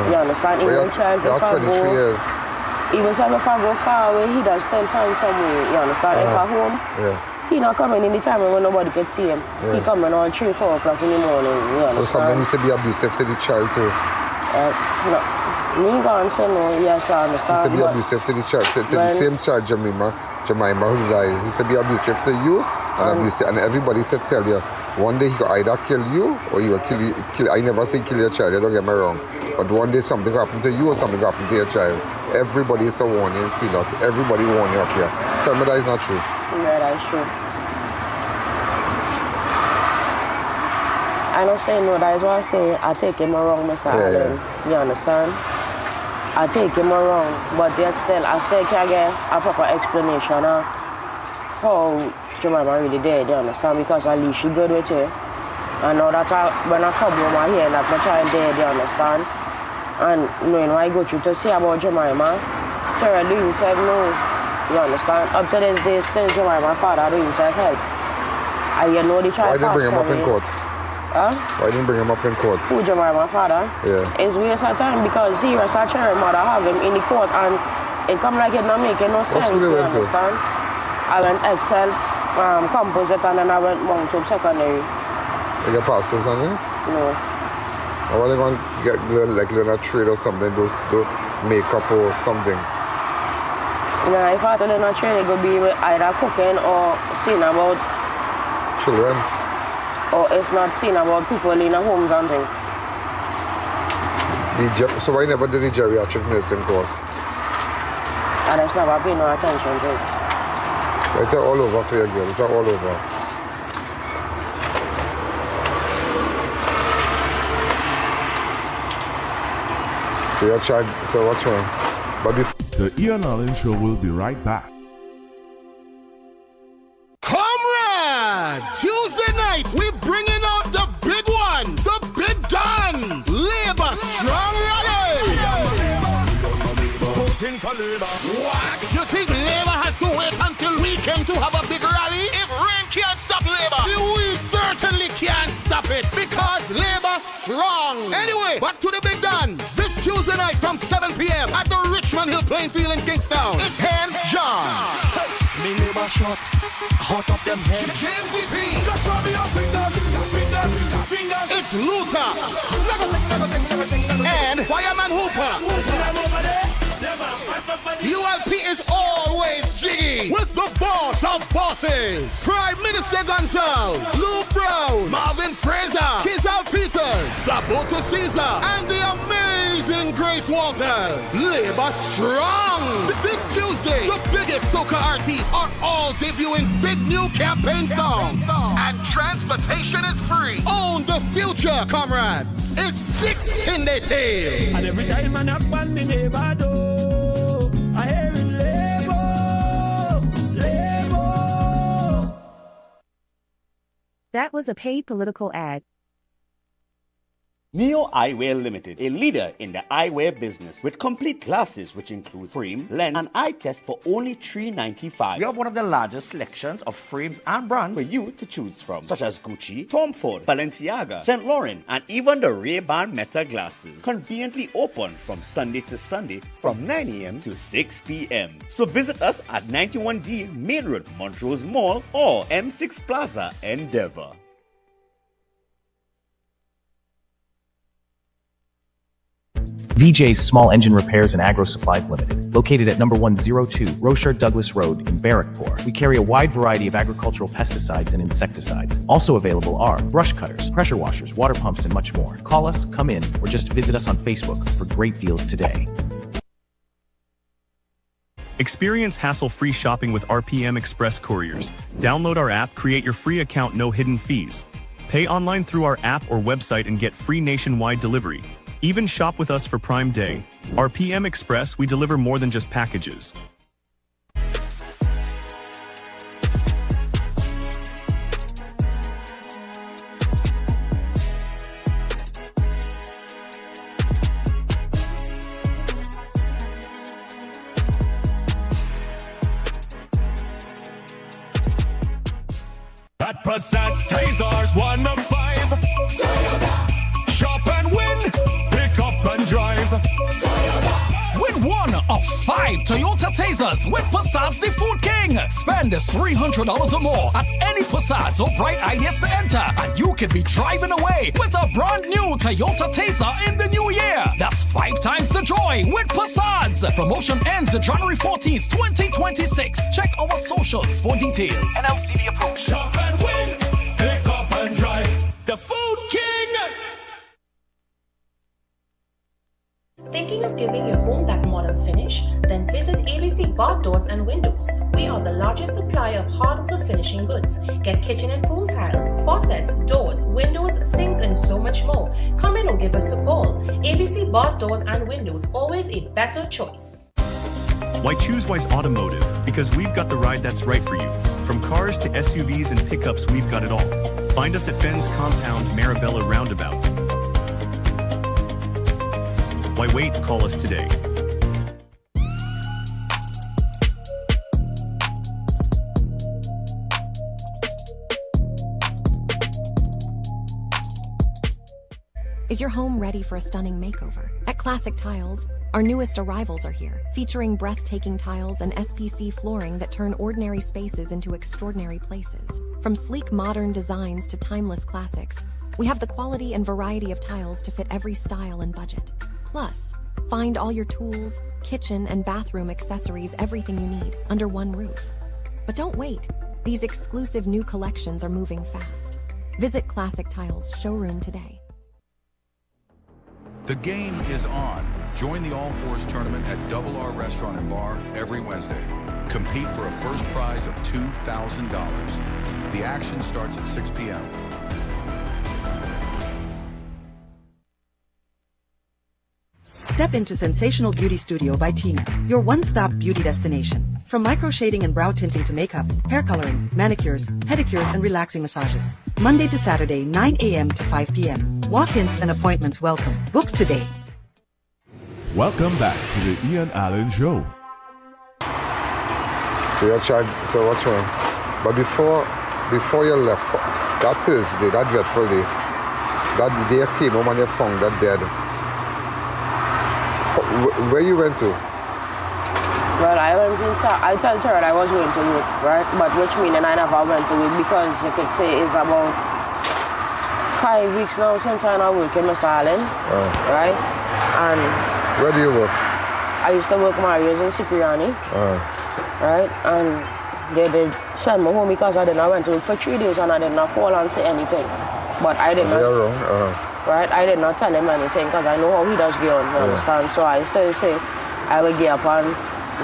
Speaker 15: You understand? Even if I go,
Speaker 3: years.
Speaker 15: Even if I go far away, he does still find some way. You understand? If I'm home, he not coming in the time when nobody can see him. He coming on 3, 4 o'clock in the morning. You understand?
Speaker 3: So something used to be abusive to the child too.
Speaker 15: No. Me gone say no, yes, I understand.
Speaker 3: He said be abusive to the child, to the same child, Jemimah who died. He said be abusive to you and abusive, and everybody said tell you, one day he could either kill you or he will kill. I never say kill your child, don't get me wrong. But one day something will happen to you or something will happen to your child. Everybody is a warning, see lots. Everybody warn you up here. Tell me that is not true.
Speaker 15: Yeah, that is true. I don't say no, that is what I say. I take him wrong, Mr. Allen. You understand? I take him wrong, but yet still, I still can't get a proper explanation of how Jemimah really did, you understand? Because at least she good with you. And now that when I come home, I hear that my child dead, you understand? And knowing what I go through to see about Jemimah, Tyrell do himself no, you understand? Up to this day, still Jemimah's father do himself help. And you know the child passed away.
Speaker 3: Why didn't bring him up in court?
Speaker 15: Huh?
Speaker 3: Why didn't bring him up in court?
Speaker 15: Who, Jemimah's father?
Speaker 3: Yeah.
Speaker 15: It's waste of time because he was a child mother have him in the court and it come like it not making no sense, you understand? I went Excel, composite, and then I went Mount Hope Secondary.
Speaker 3: You get passes on it?
Speaker 15: No.
Speaker 3: Or are they going to learn a trade or something, do makeup or something?
Speaker 15: Nah, if I had to learn a trade, it would be either cooking or seeing about
Speaker 3: children.
Speaker 15: Or if not seeing about people in a homes and things.
Speaker 3: So why never did the geriatric nursing course?
Speaker 15: I just never paid no attention to it.
Speaker 3: It's all over for your girl, it's all over. So your child, so what's wrong? But
Speaker 4: the I.A.N Show will be right back.
Speaker 5: Comrades! Tuesday night, we're bringing out the big ones, the big guns. Labor Strong Rally. You think Labor has to wait until weekend to have a big rally? If rain can't stop Labor, we certainly can't stop it because Labor strong. Anyway, back to the big guns. This Tuesday night from 7 p.m. at the Richmond Hill playing field in Kingstown. It's Hands John.
Speaker 19: Me Labor shot, hot up them head.
Speaker 5: James E.P.
Speaker 19: Just show me your fingers.
Speaker 5: It's Luther. And Fireman Hooper. ULP is always jiggy with the boss of bosses. Prime Minister Gonzalez, Luke Brown, Marvin Fraser, Kizal Peters, Saboto Caesar, and the amazing Grace Walters. Labor strong. This Tuesday, the biggest soca artists are all debuting big new campaign songs. And transportation is free. Own the future, comrades. It's 6 in the tail.
Speaker 19: And every time I knock on me neighbor door, I hear it labor.
Speaker 6: That was a paid political ad.
Speaker 14: Neo Eyewear Limited, a leader in the eyewear business with complete glasses which include frame, lens, and eye test for only $3.95. We have one of the largest selections of frames and brands for you to choose from, such as Gucci, Tom Ford, Balenciaga, St. Laurent, and even the Ray-Ban Meta glasses. Conveniently open from Sunday to Sunday from 9 a.m. to 6 p.m. So visit us at 91D Main Road, Montrose Mall, or M6 Plaza, Endeavour.
Speaker 18: VJ's Small Engine Repairs and Agro Supplies Limited, located at number 102 Rocher Douglas Road in Barrackpore. We carry a wide variety of agricultural pesticides and insecticides. Also available are brush cutters, pressure washers, water pumps, and much more. Call us, come in, or just visit us on Facebook for great deals today.
Speaker 2: Experience hassle-free shopping with RPM Express Couriers. Download our app, create your free account, no hidden fees. Pay online through our app or website and get free nationwide delivery. Even shop with us for Prime Day. RPM Express, we deliver more than just packages.
Speaker 19: At Passat's Tasers 1 of 5. Toyota. Shop and win. Pick up and drive. Toyota. Win 1 of 5 Toyota Tasers with Passat's the Food King. Spend $300 or more at any Passat's or Bright Ideas to enter, and you can be driving away with a brand new Toyota Taser in the new year. That's 5 times the joy with Passat's. Promotion ends January 14th, 2026. Check our socials for details. NLCD approved. Shop and win. Pick up and drive. The Food King.
Speaker 1: Thinking of giving your home that modern finish? Then visit ABC Bar Doors and Windows. We are the largest supplier of hardwood finishing goods. Get kitchen and pool tiles, faucets, doors, windows, sinks, and so much more. Come in or give us a call. ABC Bar Doors and Windows, always a better choice.
Speaker 2: Why choose Wise Automotive? Because we've got the ride that's right for you. From cars to SUVs and pickups, we've got it all. Find us at Fens Compound, Marabella Roundabout. Why wait? Call us today.
Speaker 10: Is your home ready for a stunning makeover? At Classic Tiles, our newest arrivals are here, featuring breathtaking tiles and SPC flooring that turn ordinary spaces into extraordinary places. From sleek modern designs to timeless classics, we have the quality and variety of tiles to fit every style and budget. Plus, find all your tools, kitchen, and bathroom accessories, everything you need, under one roof. But don't wait. These exclusive new collections are moving fast. Visit Classic Tiles showroom today.
Speaker 22: The game is on. Join the All Fours tournament at Double R Restaurant and Bar every Wednesday. Compete for a first prize of $2,000. The action starts at 6 p.m.
Speaker 23: Step into Sensational Beauty Studio by Tina, your one-stop beauty destination. From micro shading and brow tinting to makeup, hair coloring, manicures, pedicures, and relaxing massages. Monday to Saturday, 9 a.m. to 5 p.m. Walk-ins and appointments welcome. Book today.
Speaker 4: Welcome back to the I.A.N Show.
Speaker 3: So you're charged, so what's wrong? But before you left, that Thursday, that dreadful day, that day you came home and you found that dead. Where you went to?
Speaker 15: Well, I went inside. I told her I was going to work, right? But which means I never went to work because you could say it's about 5 weeks now since I'm not working, Mr. Allen, right? And
Speaker 3: where do you work?
Speaker 15: I used to work Mario's in Cipriani, right? And they did send me home because I went to work for 3 days and I did not call and say anything. But I did not. Right? I did not tell him anything because I know how he does get on, you understand? So I still say I will get up and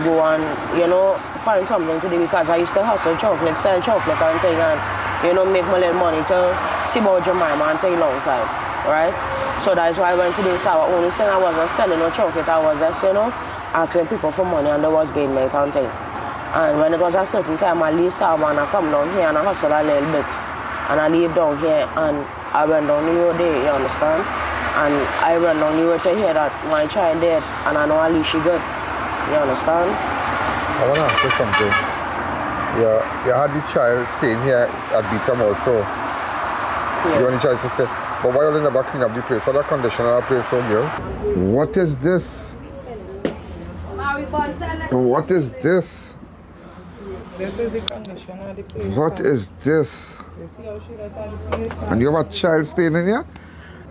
Speaker 15: go and, you know, find something to do because I used to hustle chocolate, sell chocolate and thing and, you know, make my little money to see about Jemimah and take a long time, right? So that's why I went to this hour. Only thing I wasn't selling no chocolate, I was just, you know, asking people for money and there was game night and thing. And when it was a certain time, I leave Saba and I come down here and I hustle a little bit. And I leave down here and I went down the road there, you understand? And I went down the road to hear that my child dead and I know at least she good. You understand?
Speaker 3: I want to ask you something. You had the child staying here at Beetham also. Yeah. You only child to stay. But why you never clean up the place? How that condition of that place so girl? What is this? What is this?
Speaker 7: This is the condition of the place.
Speaker 3: What is this?
Speaker 7: You see how she does have the place?
Speaker 3: And you have a child staying in here?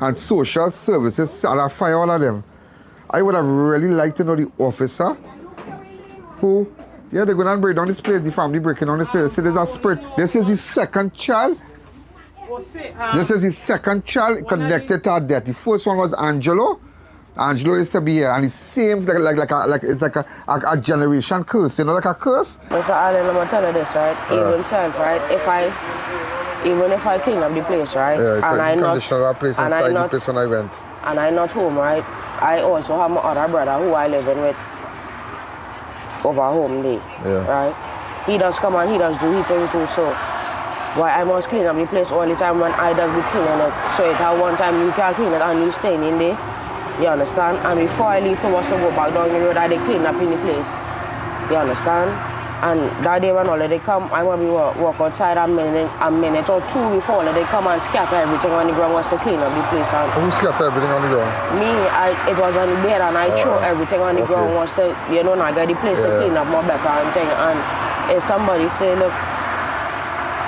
Speaker 3: And social services, and I fire all of them. I would have really liked to know the officer who, they're going to break down this place, the family breaking down this place. They say there's a spirit. This is his second child. This is his second child connected to her death. The first one was Angelo. Angelo used to be here, and it seems it's like a generation curse, you know, like a curse.
Speaker 15: Mr. Allen, I'm gonna tell you this, right? Even self, right? Even if I clean up the place, right?
Speaker 3: And I not place when I went.
Speaker 15: And I'm not home, right? I also have my other brother who I live in with over home day, right? He does come and he does do his thing too, so why I must clean up the place all the time when I does be cleaning it. So at one time you can clean it and you staying in there. You understand? And before I leave to go back down the road, I did clean up in the place. You understand? And that day when all they come, I want to walk outside a minute or two before they come and scatter everything on the ground was to clean up the place. And
Speaker 3: who scattered everything on the ground?
Speaker 15: Me, it was on the bed and I threw everything on the ground was to, you know, not get the place to clean up more better and thing. And if somebody say, look,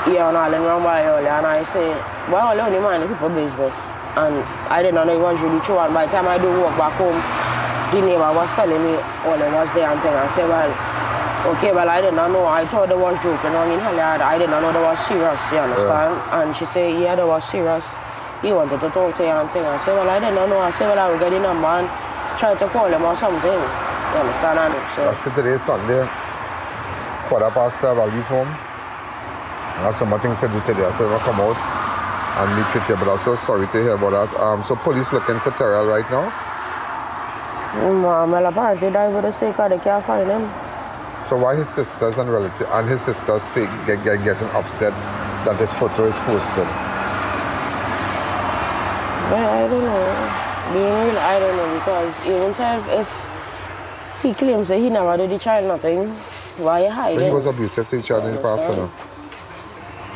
Speaker 15: I.A.N run by earlier, and I say, well, only mind the people business. And I didn't know it was really true. And by the time I do walk back home, the neighbor was telling me all it was there and thing. I said, well, okay, well, I didn't know. I thought they was joking. I didn't know they was serious, you understand? And she said, yeah, they was serious. He wanted to talk to you and thing. I said, well, I didn't know. I said, well, I will get the number and try to call him or something. You understand? And so
Speaker 3: I said today, Sunday, 12:15, I'll leave home. I have some things to do today. I said, I'll come out and meet with you, but I'm so sorry to hear about that. So police looking for Tyrell right now?
Speaker 15: Well, apparently died with a sick they can't find him.
Speaker 3: So why his sisters and relatives and his sisters getting upset that this photo is posted?
Speaker 15: Well, I don't know. Being real, I don't know, because even if he claims that he never did the child nothing, why hide it?
Speaker 3: He was abusive to the child in the past, you know.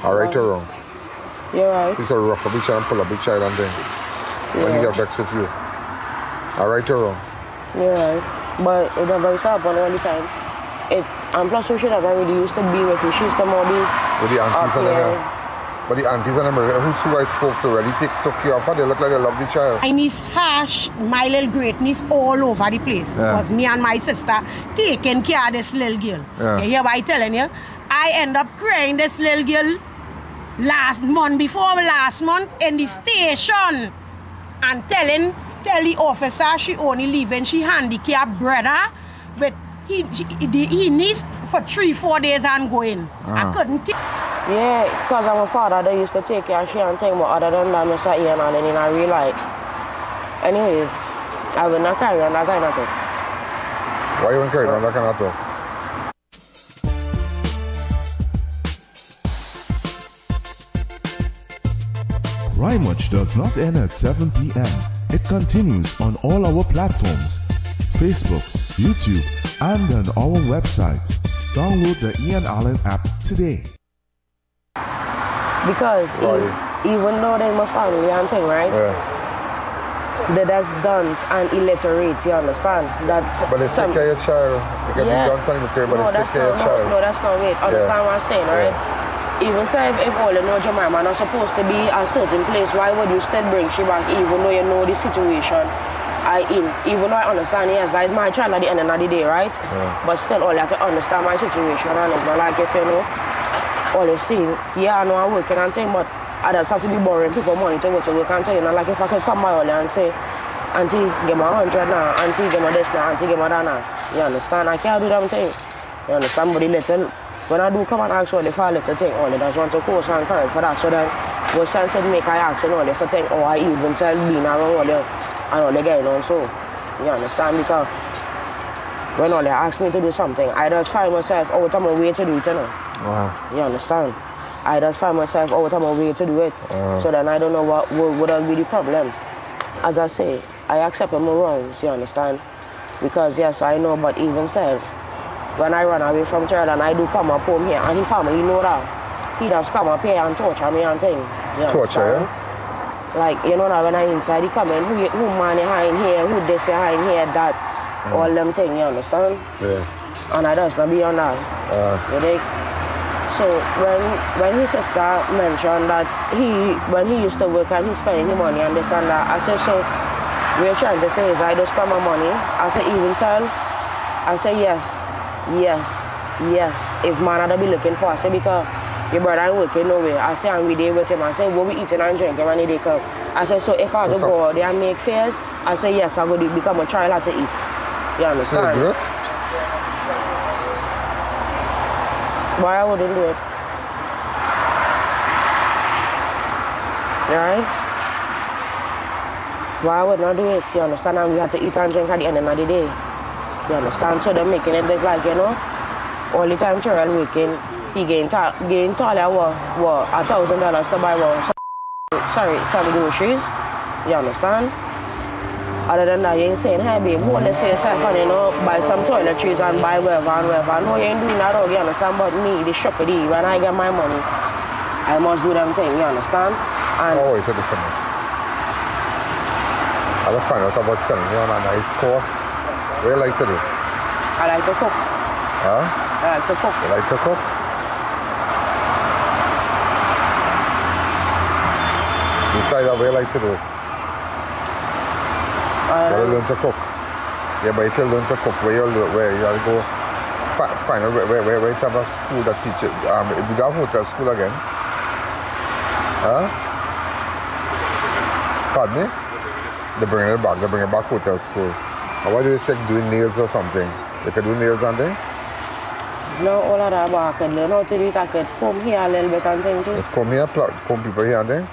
Speaker 3: Right or wrong?
Speaker 15: You're right.
Speaker 3: He's a rough of the child and pull up the child and then when he got vexed with you. Right or wrong?
Speaker 15: You're right. But it never used to happen all the time. And plus we should have already used to be with me. She used to more be
Speaker 3: with the aunties and them. But the aunties and them, who I spoke to really took you off and they look like they love the child.
Speaker 8: My niece Hash, my little great niece all over the place. Because me and my sister taking care of this little girl. You hear what I'm telling you? I end up crying this little girl before last month in the station and tell the officer she only leaving she handicapped brother, but he needs for 3-4 days and going. I couldn't take.
Speaker 15: Yeah, because I'm a father, they used to take care of she and thing, but other than that, Mr. I.A.N and I real like. Anyways, I will not carry on that kind of talk.
Speaker 3: Why you won't carry on that kind of talk?
Speaker 4: Crime Watch does not end at 7 p.m. It continues on all our platforms, Facebook, YouTube, and on our website. Download the I.A.N app today.
Speaker 15: Because even though they're my family and thing, right? They're just dunce and illiterate, you understand?
Speaker 3: But they take care of your child. They can be dunce and illiterate, but they take care of your child.
Speaker 15: No, that's not it. Understand what I'm saying, right? Even so, if all you know Jemimah not supposed to be a certain place, why would you still bring she back even though you know the situation even though I understand, yes, that's my child at the end of the day, right? But still, all you have to understand my situation, and it's not like if you know, all you see, yeah, I know I'm working and thing, but I just have to be borrowing people money to go to work and thing. And like if I could come by all and say, Auntie, give me 100 now, Auntie, give me this now, Auntie, give me that now. You understand? I can't do that thing. You understand? But the little, when I do come and ask all the for a little thing, all they just want to course and correct for that. So then, what sense it make I ask all the for thing, or I even tell being around all the, and all the going on so. You understand? Because when all they ask me to do something, I just find myself out of my way to do it, you know. You understand? I just find myself out of my way to do it. So then I don't know what would be the problem. As I say, I accept my wrongs, you understand? Because yes, I know, but even self, when I run away from Trinidad and I do come up home here, and his family know that, he does come up here and torture me and things.
Speaker 3: Torture, yeah?
Speaker 15: Like, you know that when I inside, he come in, who man you hide here, who this you hide here, that, all them things, you understand?
Speaker 3: Yeah.
Speaker 15: And I just not be on that. You dig? So when his sister mentioned that when he used to work and he's spending his money and this and that, I said, so what you're trying to say is I don't spend my money? I said, even sell? I said, yes. It's man I'd be looking for. I said, because your brother ain't working nowhere. I said, and we there with him. I said, what we eating and drinking when they come? I said, so if I go out there and make fares, I said, yes, I'm going to become a child to eat. You understand?
Speaker 3: So
Speaker 15: Why I wouldn't do it? Right? Why I would not do it? You understand? And we had to eat and drink at the end of the day. You understand? So they're making it look like, you know, all the time Tyrell working, he gain taller $1,000 to buy some groceries. You understand? Other than that, you ain't saying, hey babe, hold the same self and you know, buy some toiletries and buy whatever and whatever. No, you ain't doing that all, you understand? But me, the shoppity, when I get my money, I must do them things, you understand? And
Speaker 3: wait a minute. I will find out about selling you on a nice course. What do you like to do?
Speaker 15: I like to cook.
Speaker 3: Huh?
Speaker 15: I like to cook.
Speaker 3: You like to cook? Decide what you like to do. You learn to cook. Yeah, but if you learn to cook, where you go find out where you have a school that teaches. You have hotel school again? Huh? Pardon me? They bring it back hotel school. And why do you say doing nails or something? You can do nails and things?
Speaker 15: No, all of that, but I can learn how to do it. I could comb here a little bit and things too.
Speaker 3: Just comb here, comb people here and things?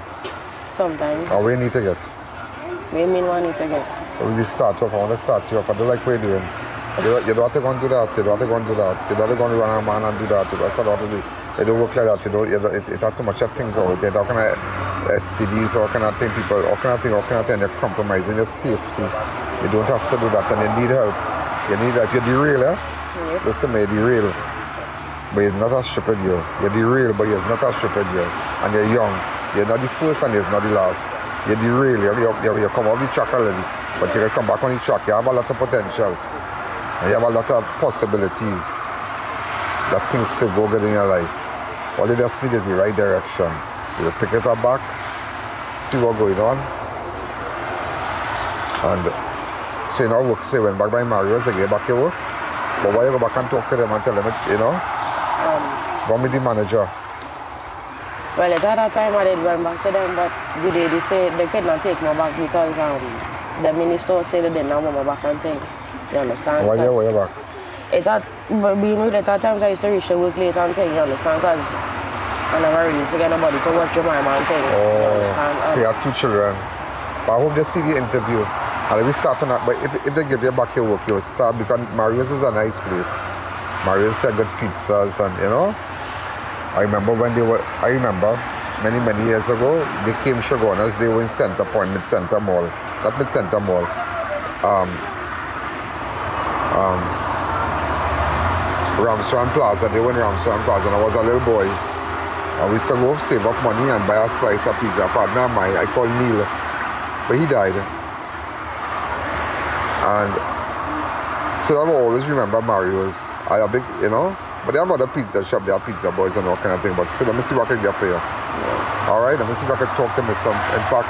Speaker 15: Sometimes.
Speaker 3: Or where you need to get?
Speaker 15: What do you mean what I need to get?
Speaker 3: Well, we start off. I want to start you off. I don't like what you're doing. You don't have to go and do that. You don't have to go and do that. You don't have to go and run a man and do that. That's what you do. You don't work like that. It has too much of things out there. How can I STDs, how can I think people, how can I think you're compromising your safety. You don't have to do that and you need help. You need help. You're derail, eh? Yep. Listen to me, derail. But you're not a stripper deal. You're derail, but you're not a stripper deal. And you're young. You're not the first and you're not the last. You're derail. You come off the track already. But you can come back on the track. You have a lot of potential. And you have a lot of possibilities that things could go good in your life. All you just need is the right direction. You pick it up back, see what's going on. And so you know, work, so you went back by Mario's, they get back your work. But why you go back and talk to them and tell them, you know? Go meet the manager.
Speaker 15: Well, at that time I did went back to them, but they say they could not take me back because the minister said they didn't want me back and things. You understand?
Speaker 3: Why you back?
Speaker 15: Being with it at times I used to reach the work late and things, you understand? Because I never really used to get nobody to watch Jemimah and things, you understand?
Speaker 3: So you have 2 children. But I hope they see the interview. And if we start on that, but if they give you back your work, you'll start, because Mario's is a nice place. Mario's has good pizzas and, you know. I remember many years ago, they came Shogunas, they were in Center Point, Mid-Center Mall. Not Mid-Center Mall. Ramshawn Plaza, they were in Ramshawn Plaza, and I was a little boy. And we used to go save up money and buy a slice of pizza. A partner of mine, I called Neil, but he died. And so I will always remember Mario's. I have big, you know, but they have other pizza shop, they have pizza boys and all kind of thing. But still, let me see what I can get for you. All right, let me see if I can talk to Mr. In fact,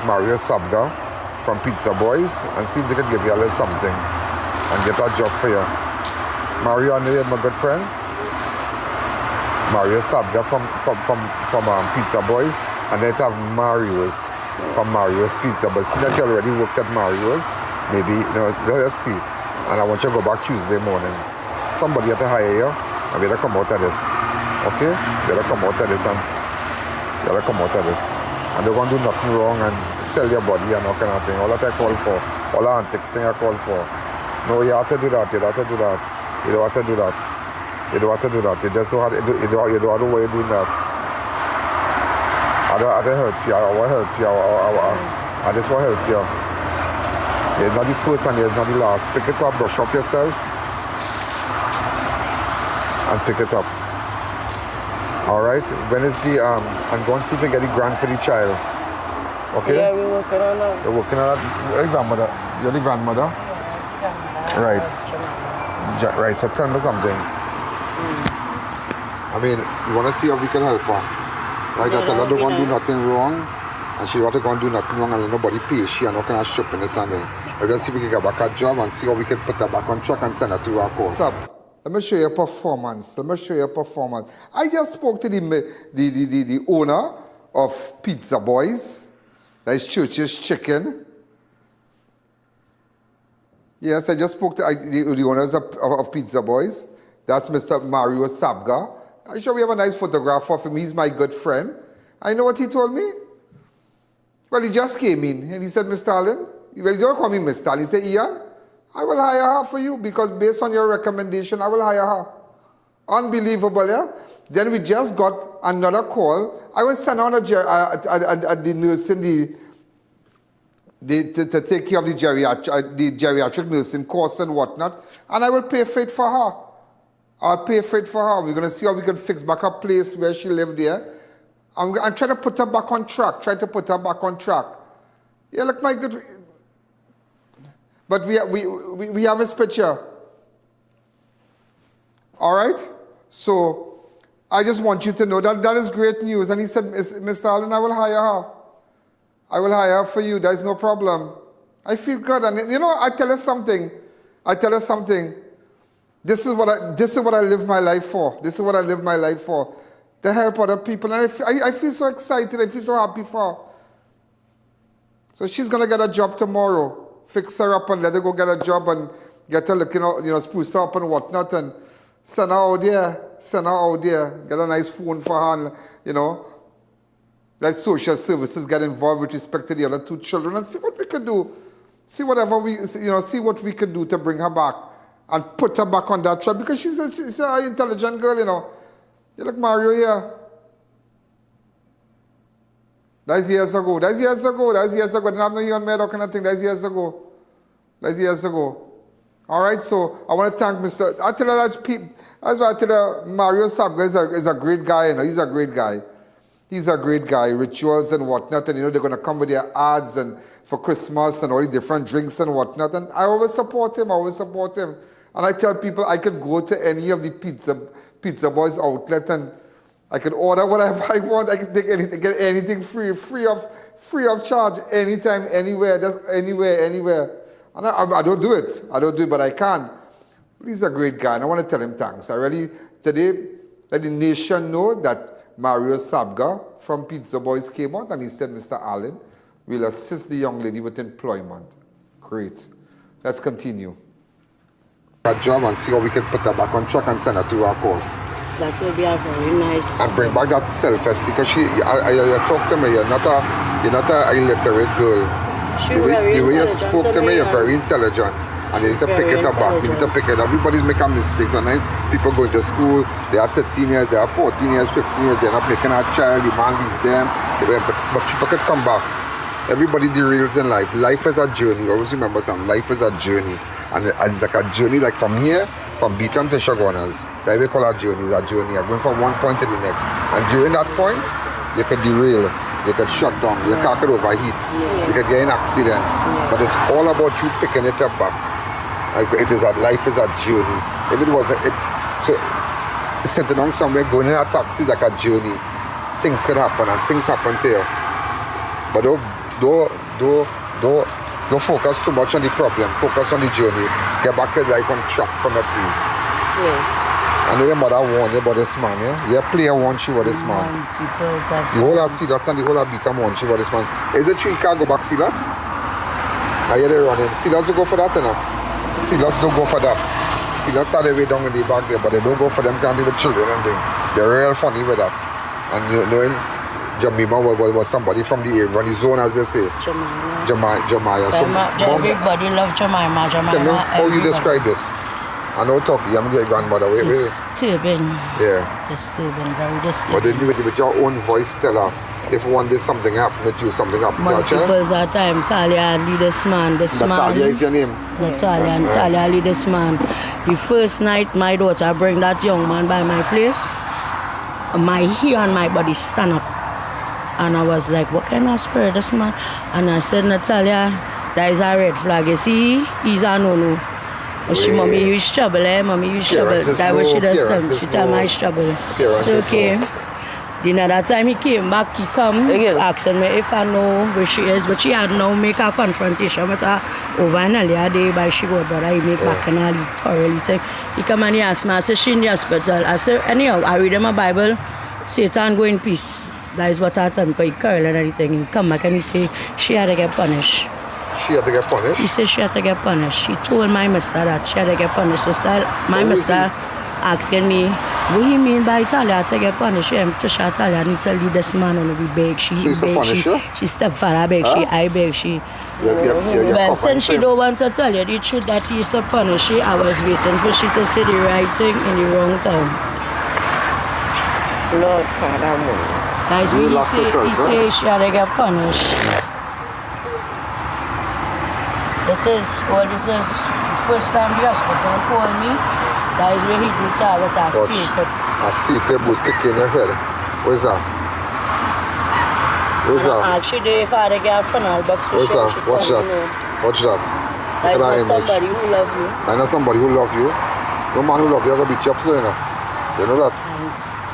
Speaker 3: Mario Sabga. from Pizza Boys and see if they could give you a little something and get a job for you. Mario, I know you're my good friend. Mario Sabga from Pizza Boys, and then have Mario's from Mario's Pizza. But see that you already worked at Mario's, maybe, let's see. And I want you to go back Tuesday morning. Somebody have to hire you, and we have to come out of this. Okay? We have to come out of this, and we have to come out of this. And they're going to do nothing wrong and sell your body and all kind of thing. All that I call for. All the antics thing I call for. No, you have to do that. You don't have to do that. You don't have to do that. You don't have to do that. You just don't have to do, you don't know why you're doing that. I don't have to help you. I want to help you. I just want to help you. It's not the first and it's not the last. Pick it up, brush off yourself, and pick it up. All right? When is the, and go and see if you get the grant for the child. Okay?
Speaker 15: Yeah, we're working on that.
Speaker 3: You're working on that? You're the grandmother. You're the grandmother? Right. Right, so tell me something. I mean, you want to see how we can help her. Right, I tell her don't want to do nothing wrong, and she want to go and do nothing wrong and let nobody pay. She and no kind of stupidness and let's see if we can get back a job and see how we can put her back on track and send her to our course. Stop. Let me show you a performance. I just spoke to the owner of Pizza Boys. That is Church's Chicken. Yes, I just spoke to the owners of Pizza Boys. That's Mr. Mario Sabga. I'm sure we have a nice photograph of him. He's my good friend. I know what he told me. Well, he just came in and he said, Mr. Allen, well, you don't call me Mr. Allen. He said, Ian, I will hire her for you because based on your recommendation, I will hire her. Unbelievable, yeah? Then we just got another call. I will send on the nurse in to take care of the geriatric nursing course and whatnot, and I will pay for it for her. I'll pay for it for her. We're going to see how we can fix back a place where she lived there. I'm trying to put her back on track. Yeah, look, my good... But we have his picture. All right? So, I just want you to know that is great news. And he said, Mr. Allen, I will hire her. I will hire her for you. There's no problem. I feel good. And I tell her something. This is what I live my life for. To help other people. And I feel so excited. I feel so happy for her. So she's going to get a job tomorrow. Fix her up and let her go get a job and get her looking out, spruce her up and whatnot and send her out there. Get a nice phone for her and, let social services get involved with respect to the other two children and see what we could do. See what we could do to bring her back and put her back on that track because she's an intelligent girl, You look Mario here. That's years ago. Didn't have no even made that kind of thing. That's years ago. All right, so I want to thank Mr. I tell her that's why I tell her Mario Sabga is a great guy, He's a great guy. Rituals and whatnot, and they're going to come with their ads and for Christmas and all the different drinks and whatnot. And I always support him. And I tell people I could go to any of the Pizza Boys outlet and I could order whatever I want. I could take anything, get anything free of charge, anytime, anywhere, just anywhere. And I don't do it, but I can. But he's a great guy, and I want to tell him thanks. Today, let the nation know that Mario Sabga from Pizza Boys came out and he said, Mr. Allen, we'll assist the young lady with employment. Great. Let's continue. A job and see how we can put her back on track and send her to our course.
Speaker 15: That will be a very nice...
Speaker 3: And bring back that self-esteem because you talk to me, you're not a illiterate girl. The way you spoke to me, you're very intelligent. And you need to pick it up back. You need to pick it up. Everybody's making mistakes. And then people going to school, they are 13 years, they are 14 years, 15 years, they're not making a child, the man leave them. But people could come back. Everybody derails in life. Life is a journey. Always remember something. Life is a journey. And it's like a journey, like from here, from Beetham to Shogunas. That we call a journey. It's a journey. You're going from one point to the next. And during that point, you could derail. You could shut down. Your car could overheat. You could get in an accident. But it's all about you picking it up back. Life is a journey. If it was so sitting down somewhere, going in a taxi is like a journey. Things can happen and things happen to you. But Don't focus too much on the problem. Focus on the journey. Get back your life on track from it, please.
Speaker 15: Yes.
Speaker 3: I know your mother warned you about this man, yeah? Your player warned you about this man. The whole of Sealots and the whole of Beetham warned you about this man. Is it true you can't go back Sealots? I hear they run him. Sealots don't go for that, you know? Sealots don't go for that. Sealots are the way down in the back there, but they don't go for them can't with children and things. They're real funny with that. And knowing Jemimah was somebody from the area, from the zone, as they say. Jemimah. So,
Speaker 15: everybody loves Jemimah.
Speaker 3: Tell me how you describe this. I know talk, you haven't your grandmother.
Speaker 15: Disturbing.
Speaker 3: Yeah.
Speaker 15: Disturbing, very disturbing.
Speaker 3: But then you with your own voice tell her, if one day something happened with you, something happened to her.
Speaker 15: Multiples of time, Talia lead this man.
Speaker 3: Natalia is your name?
Speaker 15: Natalia lead this man. The first night my daughter bring that young man by my place, my hair and my body stand up. And I was like, what kind of spirit this man? And I said, Natalia, that is a red flag. You see, he's a no-no. Mommy, you trouble, Mommy, you trouble. That's what she does. She tell me trouble. So, okay. Then at that time he came back, he come asking me if I know where she is, but she had now make a confrontation with her over an earlier day by she go brother, he make back and all he thoroughly take. He come and he asked me, I said, she in the hospital. I said, anyhow, I read in my Bible, Satan go in peace. That is what I told him, because he curl and everything. He come back and he say, she had to get punished.
Speaker 3: She had to get punished?
Speaker 15: He said she had to get punished. She told my mister that she had to get punished. So still, my mister asking me, what he mean by Talia to get punished? To shout Talia and tell you this man on be beg. She beg, she stepfather beg, I beg, Well, since she don't want to tell you the truth that he is to punish she, I was waiting for she to say the right thing in the wrong time. Lord Father Moon. Guys, he say she had to get punished. This is the first time the hospital called me. That is where he do tell what I stated.
Speaker 3: I stated was kicking your head. Where's that? Where's that?
Speaker 15: Actually, if I had to get a funeral box for
Speaker 3: where's that? Watch that. Watch that.
Speaker 15: That is not somebody who love you.
Speaker 3: I know somebody who love you. No man who love you, I'm going to beat you up, so you know. You know that?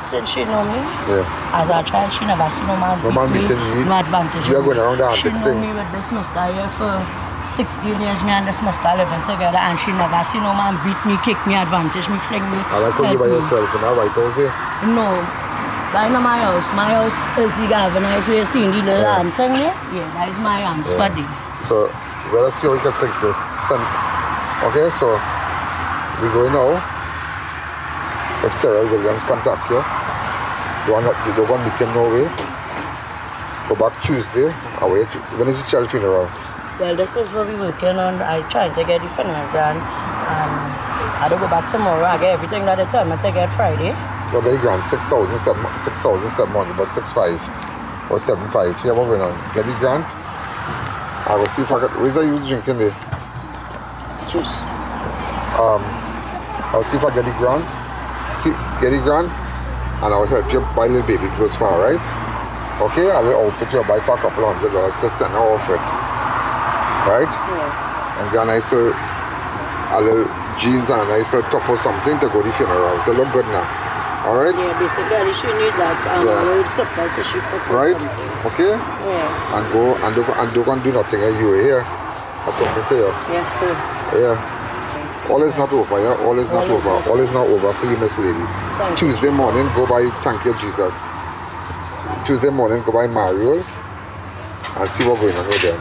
Speaker 15: Since she know me,
Speaker 3: yeah.
Speaker 15: As a child, she never see no man beat me. No advantage.
Speaker 3: You are going around the
Speaker 15: She know me with this mister here for 16 years, me and this mister living together, and she never see no man beat me, kick me, advantage me, fling me.
Speaker 3: I like how you by yourself in that White House here?
Speaker 15: No, that is not my house. My house is the governor, where you see the little thing there. Yeah, that is my spuddy.
Speaker 3: So, let us see how we can fix this. Okay, so we go now. If Tyrell Williams contact you, you don't want to meet him no way. Go back Tuesday. When is the child funeral?
Speaker 15: Well, this is what we're working on. I trying to get the funeral grants. I don't go back tomorrow. I get everything that they tell me to get Friday.
Speaker 3: You'll get the grant, 6,700, but 6,500 or 7,500. Yeah, what we're on. Get the grant. I will see if I can. Where's I use drinking there?
Speaker 15: Juice.
Speaker 3: I'll see if I get the grant. Get the grant, and I'll help you buy little baby clothes for her, right? Okay, a little outfit you'll buy for a couple $100 to send her outfit. Right? Yeah. And get a nice little jeans and a nice little top or something to go to the funeral. To look good now. Alright?
Speaker 15: Yeah, basically she need that old slippers so she fit
Speaker 3: right?
Speaker 15: Something.
Speaker 3: Okay?
Speaker 15: Yeah.
Speaker 3: And don't do nothing. You here. I'm talking to you.
Speaker 15: Yes, sir.
Speaker 3: Yeah. All is not over, yeah? All is not over. All is not over for you, Miss Lady. Tuesday morning, go by Thank You, Jesus. Tuesday morning, go by Mario's and see what's going on with them.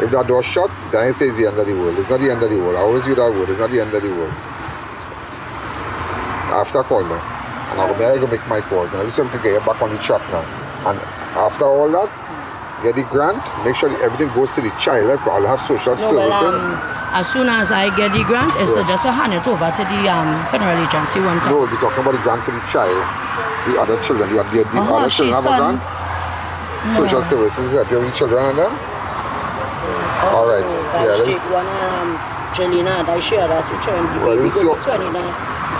Speaker 3: If that door shut, then it says the end of the world. It's not the end of the world. I always use that word. It's not the end of the world. After call me. And I'll go make my calls. And I wish I could get you back on the track now. And after all that, get the grant. Make sure everything goes to the child. I'll have social services.
Speaker 15: As soon as I get the grant, it's just to hand it over to the funeral agency one time.
Speaker 3: No, we're talking about the grant for the child. The other children. The other children have a grant? No. Social services help you with the children and them? All right.
Speaker 15: Yeah, let's one Jelena, I share that you join the baby go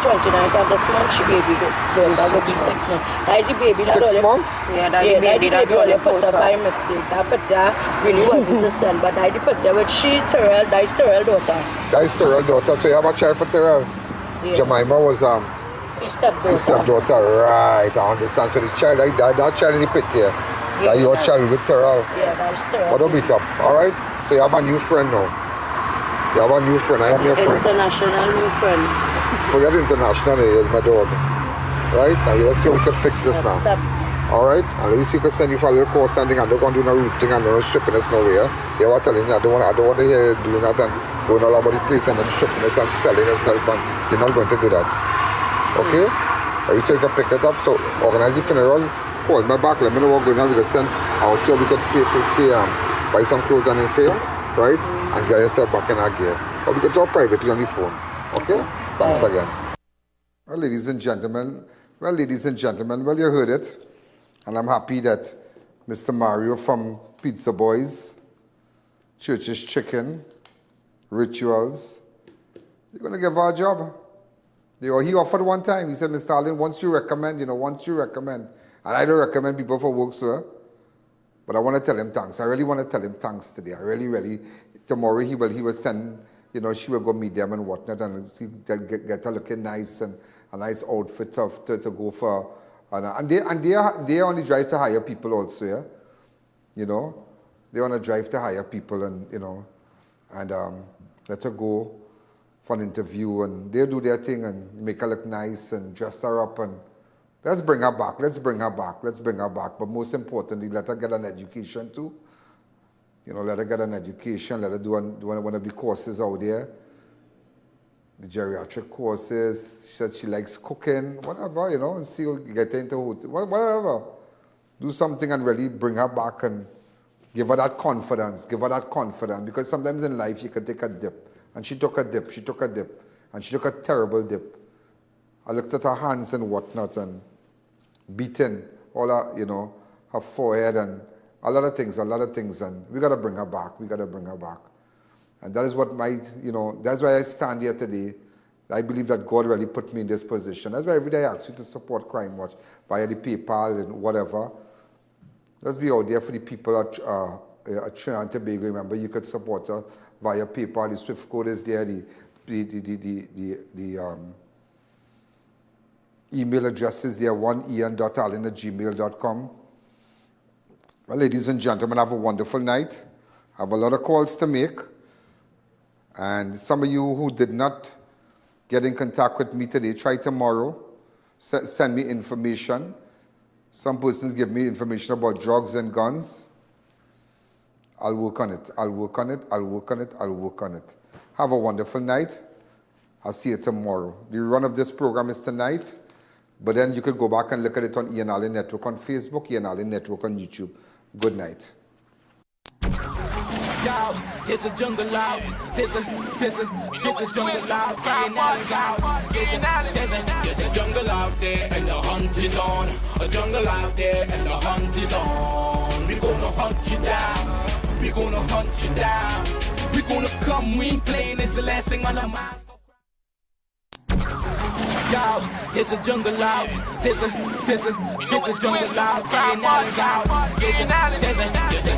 Speaker 15: 29th of this month, she baby daughter will be 6 months. That is the baby that
Speaker 3: 6 months?
Speaker 15: Yeah, that the baby that only put her by mistake. That picture really wasn't to send, but that the picture with Tyrell, that is Tyrell daughter.
Speaker 3: That is Tyrell daughter. So you have a child for Tyrell? Yeah. Jemimah was
Speaker 15: his stepdaughter.
Speaker 3: His stepdaughter, right, I understand. So the child, that child in the pit here. That your child with Tyrell?
Speaker 15: Yeah, that's Tyrell.
Speaker 3: What about Beetham? Alright? So you have a new friend now. You have a new friend. I am your friend.
Speaker 15: International new friend.
Speaker 3: Forget international, here's my dog. Right? And let's see how we can fix this now. Alright? And let me see if we can send you for a little course sending and don't go and do no routing and no stripping us nowhere. You know what I'm telling you? I don't want to hear you doing that and going all over the place and then stripping us and selling yourself, and you're not going to do that. Okay? Let me see if we can pick it up. So organize the funeral. Hold my back, let me know what's going on. We can send, I'll see how we could buy some clothes and info, right? And get yourself back in our gear. Or we can talk privately on the phone. Okay? Thanks again. Well, ladies and gentlemen, well, you heard it. And I'm happy that Mr. Mario from Pizza Boys, Church's Chicken, Rituals, you're going to give her a job. He offered one time. He said, Mr. Allen, once you recommend. And I don't recommend people for work, sir. But I want to tell him thanks. I really want to tell him thanks today. I really, tomorrow he will send, she will go meet them and whatnot and get her looking nice and a nice outfit to go for. And they are on the drive to hire people also, yeah? They're on a drive to hire people and, and let her go for an interview and they do their thing and make her look nice and dress her up and let's bring her back. But most importantly, let her get an education too. Let her get an education. Let her do one of the courses out there. The geriatric courses. She said she likes cooking, whatever, and see how you get into whatever. Do something and really bring her back and give her that confidence. Because sometimes in life you can take a dip. And she took a dip. And she took a terrible dip. I looked at her hands and whatnot and beaten all her, her forehead and a lot of things. And we got to bring her back. And that is what that's why I stand here today. I believe that God really put me in this position. That's why every day I ask you to support Crime Watch via the PayPal and whatever. Let's be out there for the people at Trinidad and Tobago. Remember, you could support us via PayPal. The Swift code is there. The email address is there, ian.allen@gmail.com. Well, ladies and gentlemen, have a wonderful night. I have a lot of calls to make. And some of you who did not get in contact with me today, try tomorrow. Send me information. Some persons give me information about drugs and guns. I'll work on it. Have a wonderful night. I'll see you tomorrow. The run of this program is tonight. But then you could go back and look at it on I.A.N Network on Facebook, I.A.N Network on YouTube. Good night.
Speaker 19: Yo, there's a jungle out. There's a jungle out. There's a jungle out there and the hunt is on. A jungle out there and the hunt is on. We gonna hunt you down. We gonna come, we ain't playing. It's the last thing on our mind. Yo, there's a jungle out. There's a jungle out. There's a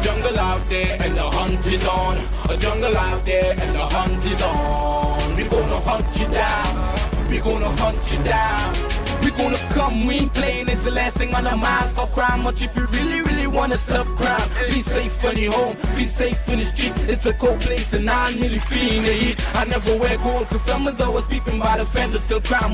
Speaker 19: jungle out there and the hunt is on. A jungle out there and the hunt is on. We gonna hunt you down. We gonna come, we ain't playing. It's the last thing on our minds. For Crime Watch, if you really wanna stop crime. Be safe on your home, be safe in the streets. It's a cold place and I'm really feeling the heat. I never wear gold, cause someone's always peeping by the fence. Still Crime Watch.